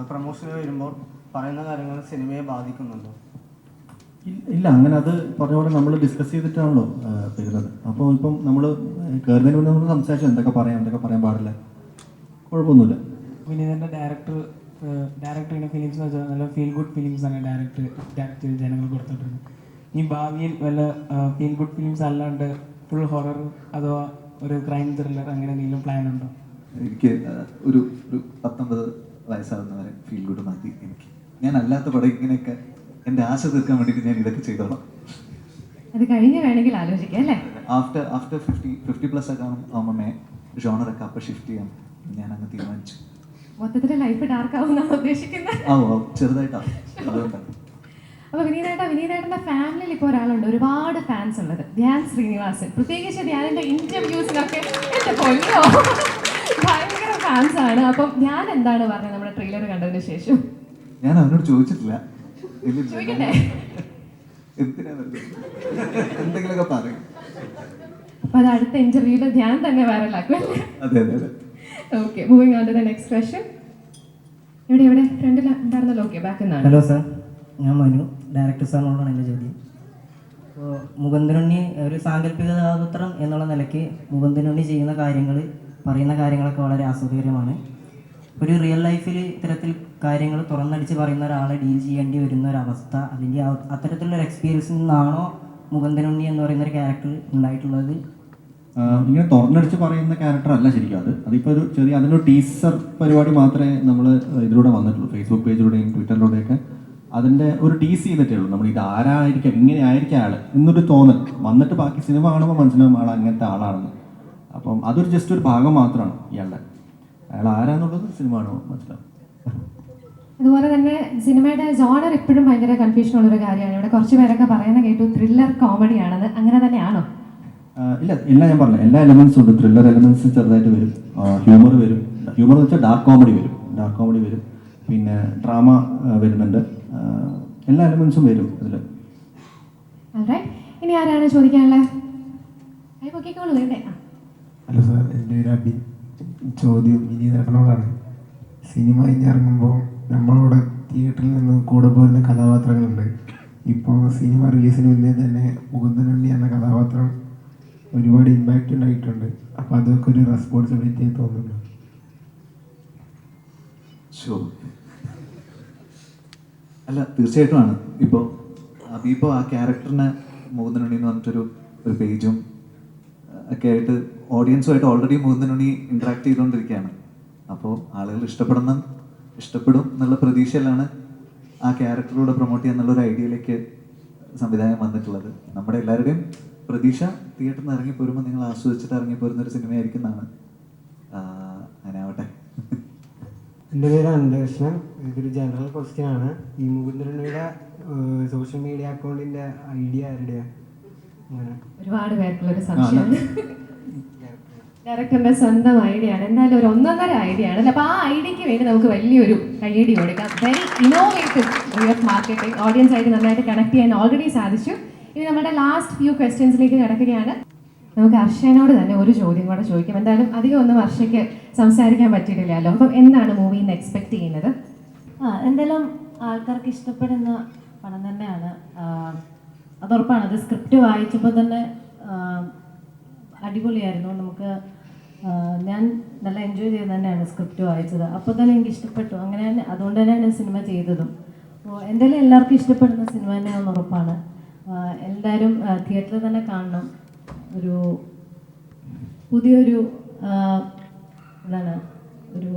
പ്രമോഷന് വരുമ്പോൾ പറയുന്ന കാര്യങ്ങൾ സിനിമയെ ബാധിക്കുന്നുണ്ടോ? ഇല്ല, അങ്ങനെ അത് പറഞ്ഞ പോലെ നമ്മൾ ഡിസ്കസ് ചെയ്തിട്ടാണല്ലോ വരുന്നത്. അപ്പോൾ ഇപ്പം നമ്മൾ കയറുന്നതിന് മുന്നേ നമ്മൾ സംസാരിച്ചു എന്തൊക്കെ പറയാൻ പാടില്ല, കുഴപ്പമൊന്നുമില്ല. വിനീതൻ്റെ ഡയറക്ടർ ചെയ്യുന്ന ഫിലിംസ് എന്ന് വെച്ചാൽ നല്ല ഫീൽ ഗുഡ് ഫിലിംസാണ് ഡയറക്റ്റ് ചെയ്ത് ജനങ്ങൾ കൊടുത്തിട്ടുണ്ട്. ഈ ഭാവിയിൽ വല്ല ഫീൽ ഗുഡ് ഫിലിംസ് അല്ലാണ്ട് ഫുൾ ഹൊറർ അഥവാ ഒരു ക്രൈം ത്രില്ലർ അങ്ങനെ എന്തെങ്കിലും പ്ലാൻ ഉണ്ടോ? എനിക്ക് ഒരു 19 വയസ്സാകുന്നവരെ ഫീൽ ഗുഡ് മതി എനിക്ക്. ഞാൻ അല്ലാത്ത പടം ഇങ്ങനെയൊക്കെ എൻ്റെ ആശ തീർക്കാൻ വേണ്ടിയിട്ട് ഞാൻ ഇതൊക്കെ ചെയ്തോളാം. അത് കഴിഞ്ഞ് വേണമെങ്കിൽ ആലോചിക്കാം അല്ലേ? ആഫ്റ്റർ 50+ ഒക്കെ ആകുമ്പോൾ ജോണറൊക്കെ അപ്പം ഷിഫ്റ്റ് ചെയ്യാം ഞാൻ അങ്ങ് അപ്പോൾ വിനീതേട്ടൻ്റെ ഫാമിലിയിൽ ഇപ്പോൾ ഒരാളുണ്ട്, ഒരുപാട് ഫാൻസ് ഉള്ളത്, ധ്യാൻ ശ്രീനിവാസൻ. പ്രത്യേകിച്ച് ധ്യാനിൻ്റെ ഇൻ്റർവ്യൂസിനൊക്കെ എൻ്റെ പൊന്നോ ഭയങ്കര ഫാൻസ് ആണ്. അപ്പം ഞാൻ എന്താണ് പറഞ്ഞത് നമ്മുടെ ട്രെയിലർ കണ്ടതിന് ശേഷം? ഞാൻ അവനോട് ചോദിച്ചിട്ടില്ല. ചോദിക്കണ്ടേ? എന്തിനാ എന്തെങ്കിലുമൊക്കെ പറയും. അപ്പോൾ അത് അടുത്ത ഇന്റർവ്യൂവിൽ ധ്യാൻ തന്നെ വൈറലാക്കും. അതെ അതെ അതെ. Okay, moving on to the next question. എവിടെ ഫ്രണ്ടിൽ ഉണ്ടായിരുന്നല്ലോ. ഓക്കെ, ബാക്ക് നിന്നാണ്. ഹലോ സാർ, ഞാൻ മനു. ഡയറക്ടർ സാറിനോടാണ് എൻ്റെ ചോദ്യം. അപ്പോൾ മുകുന്ദനുണ്ണി ഒരു സാങ്കല്പിക കഥാപാത്രം എന്നുള്ള നിലയ്ക്ക് മുകുന്ദനുണ്ണി ചെയ്യുന്ന കാര്യങ്ങൾ, പറയുന്ന കാര്യങ്ങളൊക്കെ വളരെ ആസ്വാദ്യകരമാണ്. ഒരു റിയൽ ലൈഫിൽ ഇത്തരത്തിൽ കാര്യങ്ങൾ തുറന്നടിച്ച് പറയുന്ന ഒരാളെ ഡീൽ ചെയ്യേണ്ടി വരുന്ന ഒരവസ്ഥ, അല്ലെങ്കിൽ അത്തരത്തിലുള്ള ഒരു എക്സ്പീരിയൻസിൽ നിന്നാണോ മുകുന്ദനുണ്ണി എന്ന് പറയുന്ന ഒരു ക്യാരക്ടർ ഉണ്ടായിട്ടുള്ളത്? ഇങ്ങനെ തുറന്നടിച്ച് പറയുന്ന ക്യാരക്ടർ അല്ല ശരിക്കും. അതിപ്പോൾ ഒരു ചെറിയ അതിൻ്റെ ടീസർ പരിപാടി മാത്രമേ നമ്മൾ ഇതിലൂടെ വന്നിട്ടുള്ളൂ. ഫേസ്ബുക്ക് പേജിലൂടെയും ട്വിറ്ററിലൂടെയൊക്കെ അതിൻ്റെ ഒരു ടീസ് ചെയ്തിട്ടേ ഉള്ളൂ. നമ്മൾ ഇത് ആരായിരിക്കാം, ഇങ്ങനെ ആയിരിക്കും ആൾ എന്നൊരു തോന്നൽ വന്നിട്ട് ബാക്കി സിനിമ കാണുമ്പോൾ മനസ്സിലാവും ആൾ അങ്ങനത്തെ ആളാണെന്ന്. അപ്പം അതൊരു ജസ്റ്റ് ഒരു ഭാഗം മാത്രമാണ് ഇയാളുടെ. അയാൾ ആരാന്നുള്ളത് സിനിമ കാണുമ്പോൾ മനസ്സിലാവും. അതുപോലെ തന്നെ സിനിമയുടെ ജോണർ ഇപ്പോഴും ഭയങ്കര കൺഫ്യൂഷൻ ഉള്ളൊരു കാര്യമാണ്. ഇവിടെ കുറച്ച് പേരൊക്കെ പറയുന്ന കേട്ടു ത്രില്ലർ കോമഡിയാണെന്ന്. അങ്ങനെ തന്നെയാണോ? ഇല്ല, എല്ലാം ഞാൻ പറഞ്ഞു, എല്ലാ എലമെന്റ്സും ഉണ്ട്. ത്രില്ലർ എലമെന്റ്സ് ചെറുതായിട്ട് വരും, ഹ്യൂമർ വരും. ഹ്യൂമർ എന്ന് വെച്ചാൽ ഡാർക്ക് കോമഡി വരും, പിന്നെ ഡ്രാമ വരുന്നുണ്ട്. എല്ലാ എലമെന്റ്സും വരും ഇതിൽ. ഇനി ആരാണ് ചോദിക്കാനുള്ളത്? വേണ്ടേ? ഹലോ സാർ, എൻ്റെ പേര് അബിൻ. ചോദ്യം വിനീതേട്ടനോടാണ്. സിനിമ കഴിഞ്ഞ് ഇറങ്ങുമ്പോൾ നമ്മളോട് തിയേറ്ററിൽ നിന്ന് കൂടെ പോരുന്ന കഥാപാത്രങ്ങളുണ്ട്. ഇപ്പോൾ സിനിമ റിലീസിന് മുന്നേ തന്നെ മുകുന്ദനുണ്ണി എന്ന കഥാപാത്രം ഒരുപാട് ഇമ്പാക്റ്റ് ഉണ്ടായിട്ടുണ്ട്. അപ്പോൾ അതൊക്കെ ഒരു റെസ്പോൺസിബിലിറ്റി ആയി തോന്നുന്നു. അല്ല, തീർച്ചയായിട്ടും ആണ്. ഇപ്പോൾ ആ ക്യാരക്ടറിനെ മുകുന്ദനുണ്ണി എന്ന് പറഞ്ഞിട്ടൊരു പേജും ഒക്കെ ആയിട്ട് ഓഡിയൻസുമായിട്ട് ഓൾറെഡി മുകുന്ദനുണ്ണി ഇൻട്രാക്ട് ചെയ്തുകൊണ്ടിരിക്കുകയാണ്. അപ്പോൾ ആളുകൾ ഇഷ്ടപ്പെടും എന്നുള്ള പ്രതീക്ഷയിലാണ് ആ ക്യാരക്ടറിലൂടെ പ്രൊമോട്ട് ചെയ്യാൻ എന്നുള്ളൊരു ഐഡിയയിലേക്ക് സംവിധാനം വന്നിട്ടുള്ളത്. നമ്മുടെ എല്ലാവരുടെയും പ്രതീക്ഷ തിയേറ്ററിൽ നിന്ന് ഇറങ്ങിപ്പോരുമ്പോൾ നിങ്ങൾ ആസ്വദിച്ചിട്ട് ഇറങ്ങിപ്പോരുന്നൊരു സിനിമയായിരിക്കും എന്നാണ്. അങ്ങനെ ആവട്ടെ. എൻ്റെ പേര് അനന്തകൃഷ്ണൻ. ഇതൊരു ജനറൽ ക്വസ്റ്റ്യൻ ആണ്. ഈ മുകുന്ദനുണ്ണിയുടെ സോഷ്യൽ മീഡിയ അക്കൗണ്ടിൻ്റെ ഐഡിയ ആരുടെയാണ്? അങ്ങനെ ഒരുപാട് പേർക്കുള്ളൊരു സംശയമാണ്. ഡയറക്ടറിന്റെ സ്വന്തം ഐഡിയ ആണ്. എന്തായാലും ഒരു ഒന്നൊന്നര ഐഡിയ ആണ്. അപ്പോൾ ആ ഐഡിയക്ക് വേണ്ടി നമുക്ക് വലിയൊരു കയ്യടി കൊടുക്കാം. Very innovative way of marketing. Audience ആയിട്ട് നന്നായിട്ട് കണക്ട് ചെയ്യാൻ ഓൾറെഡി സാധിച്ചു. ഇനി നമ്മുടെ ലാസ്റ്റ് ഫ്യൂ ക്വസ്റ്റ്യൻസിലേക്ക് കിടക്കുകയാണ്. നമുക്ക് അർഷനോട് തന്നെ ഒരു ചോദ്യം കൂടെ ചോദിക്കാം. എന്തായാലും അധികം ഒന്നും അർഷയ്ക്ക് സംസാരിക്കാൻ പറ്റിയിട്ടില്ലല്ലോ. അപ്പം എന്താണ് മൂവിയിൽ നിന്ന് എക്സ്പെക്ട് ചെയ്യുന്നത്? എന്തായാലും ആൾക്കാർക്ക് ഇഷ്ടപ്പെടുന്ന പടം തന്നെയാണ്, അതുറപ്പാണ്. അത് സ്ക്രിപ്റ്റ് വായിച്ചപ്പോൾ തന്നെ അടിപൊളിയായിരുന്നു. നമുക്ക് ഞാൻ നല്ല എൻജോയ് ചെയ്ത് തന്നെയാണ് സ്ക്രിപ്റ്റ് വായിച്ചത്. അപ്പോൾ തന്നെ എനിക്ക് ഇഷ്ടപ്പെട്ടു. അങ്ങനെ അതുകൊണ്ട് തന്നെയാണ് സിനിമ ചെയ്തതും. അപ്പോൾ എന്തായാലും എല്ലാവർക്കും ഇഷ്ടപ്പെടുന്ന സിനിമ തന്നെയാണെന്ന് ഉറപ്പാണ്. എല്ലാവരും തിയേറ്ററിൽ തന്നെ കാണണം. ഒരു പുതിയൊരു ഒരു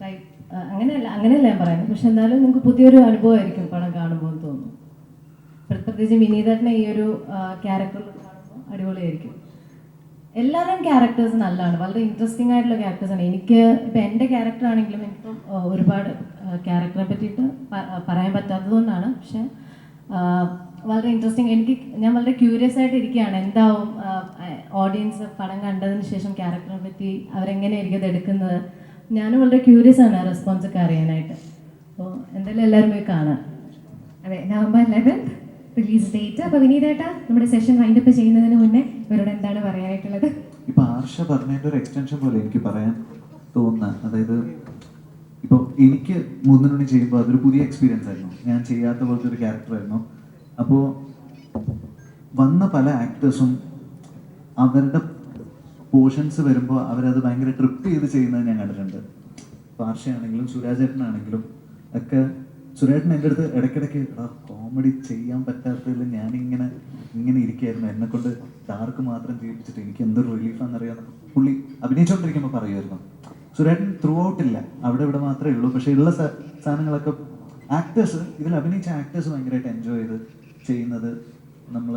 ടൈപ്പ് അങ്ങനെയല്ല ഞാൻ പറയുന്നത്. പക്ഷെ എന്തായാലും നിങ്ങൾക്ക് പുതിയൊരു അനുഭവമായിരിക്കും പടം കാണുമ്പോൾ എന്ന് തോന്നുന്നു. പ്രത്യേകിച്ച് വിനീതേട്ടനെ ഈ ഒരു ക്യാരക്ടറിൽ കാണുമ്പോൾ അടിപൊളിയായിരിക്കും. എല്ലാവരുടെയും ക്യാരക്ടേഴ്സ് നല്ലതാണ്, വളരെ ഇൻട്രസ്റ്റിംഗ് ആയിട്ടുള്ള ക്യാരക്ടേഴ്സാണ്. എനിക്ക് ഇപ്പം എൻ്റെ ക്യാരക്ടർ ആണെങ്കിലും എനിക്കിപ്പം ഒരുപാട് ക്യാരക്ടറെ പറ്റിയിട്ട് പറയാൻ പറ്റാത്തതുകൊണ്ടാണ്. പക്ഷെ വളരെ ഇൻട്രസ്റ്റിംഗ്. ഞാൻ വളരെ ക്യൂരിയസ് ആയിട്ട് ഇരിക്കുകയാണ്, എന്താവും ഓഡിയൻസ് പടം കണ്ടതിന് ശേഷം ക്യാരക്ടറിനെ പറ്റി അവരെങ്ങനെയായിരിക്കും അത് എടുക്കുന്നത്. ഞാനും വളരെ ക്യൂരിയസ് ആണ് റെസ്പോൺസ് ഒക്കെ അറിയാനായിട്ട്. അപ്പോൾ എന്തായാലും എല്ലാവരും പോയി കാണാം. അതെ, നവംബർ 11 റിലീസ് ഡേറ്റ്. അപ്പോൾ വിനീതേട്ടാ, നമ്മുടെ സെഷൻ വൈൻഡപ്പ് ചെയ്യുന്നതിന് മുന്നേ ഇവരോട് എന്താണ് പറയാനായിട്ടുള്ളത്? ഇപ്പോൾ ആർഷ പറഞ്ഞതിൻ്റെ ഒരു എക്സ്റ്റൻഷൻ പോലെ എനിക്ക് പറയാൻ തോന്നുന്നത്, അതായത് ഇപ്പോൾ എനിക്ക് മുകുന്ദനുണ്ണി ചെയ്യുമ്പോൾ അതൊരു പുതിയ എക്സ്പീരിയൻസ് ആയിരുന്നു. ഞാൻ ചെയ്യാത്ത പോലത്തെ ഒരു ക്യാരക്ടറായിരുന്നു. അപ്പോൾ വന്ന പല ആക്ടേഴ്സും അവരുടെ പോർഷൻസ് വരുമ്പോൾ അവരത് ഭയങ്കര ട്രിപ്പ് ചെയ്ത് ചെയ്യുന്നത് ഞാൻ കണ്ടിട്ടുണ്ട്. പാർഷയാണെങ്കിലും സുരാജേട്ടനാണെങ്കിലും ഒക്കെ. സുരേട്ടൻ എൻ്റെ അടുത്ത് ഇടയ്ക്കിടയ്ക്ക് കോമഡി ചെയ്യാൻ പറ്റാത്തതിൽ ഞാനിങ്ങനെ ഇരിക്കുകയായിരുന്നു. എന്നെക്കൊണ്ട് ഡാർക്ക് മാത്രം ചെയ്യിപ്പിച്ചിട്ട് എനിക്ക് എന്തൊരു റിലീഫാണെന്നറിയാമെന്ന് പുള്ളി അഭിനയിച്ചുകൊണ്ടിരിക്കുമ്പോൾ പറയുമായിരുന്നു. സുരേട്ടൻ ത്രൂ ഔട്ടില്ല, അവിടെ ഇവിടെ മാത്രമേ ഉള്ളൂ. പക്ഷേ ഉള്ള സാധനങ്ങളൊക്കെ ആക്ടേഴ്സ്, ഇതിൽ അഭിനയിച്ച ആക്ടേഴ്സ് ഭയങ്കരമായിട്ട് എൻജോയ് ചെയ്ത് ചെയ്യുന്നത് നമ്മൾ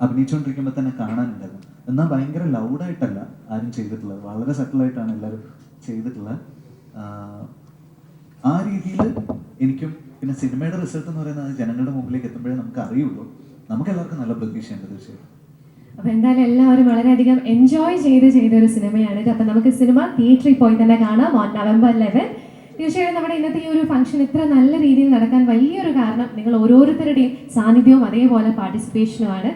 അഭിനയിച്ചുകൊണ്ടിരിക്കുമ്പോൾ തന്നെ കാണാനുണ്ടായിരുന്നു. എന്നാൽ ഭയങ്കര ലൗഡായിട്ടല്ല ആരും ചെയ്തിട്ടുള്ളത്, വളരെ സെറ്റിലായിട്ടാണ് എല്ലാവരും ചെയ്തിട്ടുള്ളത്. ആ രീതിയിൽ എനിക്കും പിന്നെ സിനിമയുടെ റിസൾട്ട് എന്ന് പറയുന്നത് ജനങ്ങളുടെ മുമ്പിലേക്ക് എത്തുമ്പോഴേ നമുക്ക് അറിയുള്ളൂ. നമുക്ക് എല്ലാവർക്കും നല്ല പ്രതീക്ഷയുണ്ട് തീർച്ചയായിട്ടും. അപ്പോൾ എന്തായാലും എല്ലാവരും വളരെയധികം എൻജോയ് ചെയ്ത ഒരു സിനിമയാണിത്. അപ്പോൾ നമുക്ക് സിനിമ തിയേറ്ററിൽ പോയി തന്നെ കാണാം ഓൺ November 11. തീർച്ചയായും നമ്മുടെ ഇന്നത്തെ ഈ ഒരു ഫംഗ്ഷൻ ഇത്ര നല്ല രീതിയിൽ നടക്കാൻ വലിയൊരു കാരണം നിങ്ങൾ ഓരോരുത്തരുടെയും സാന്നിധ്യവും അതേപോലെ പാർട്ടിസിപ്പേഷനുമാണ്.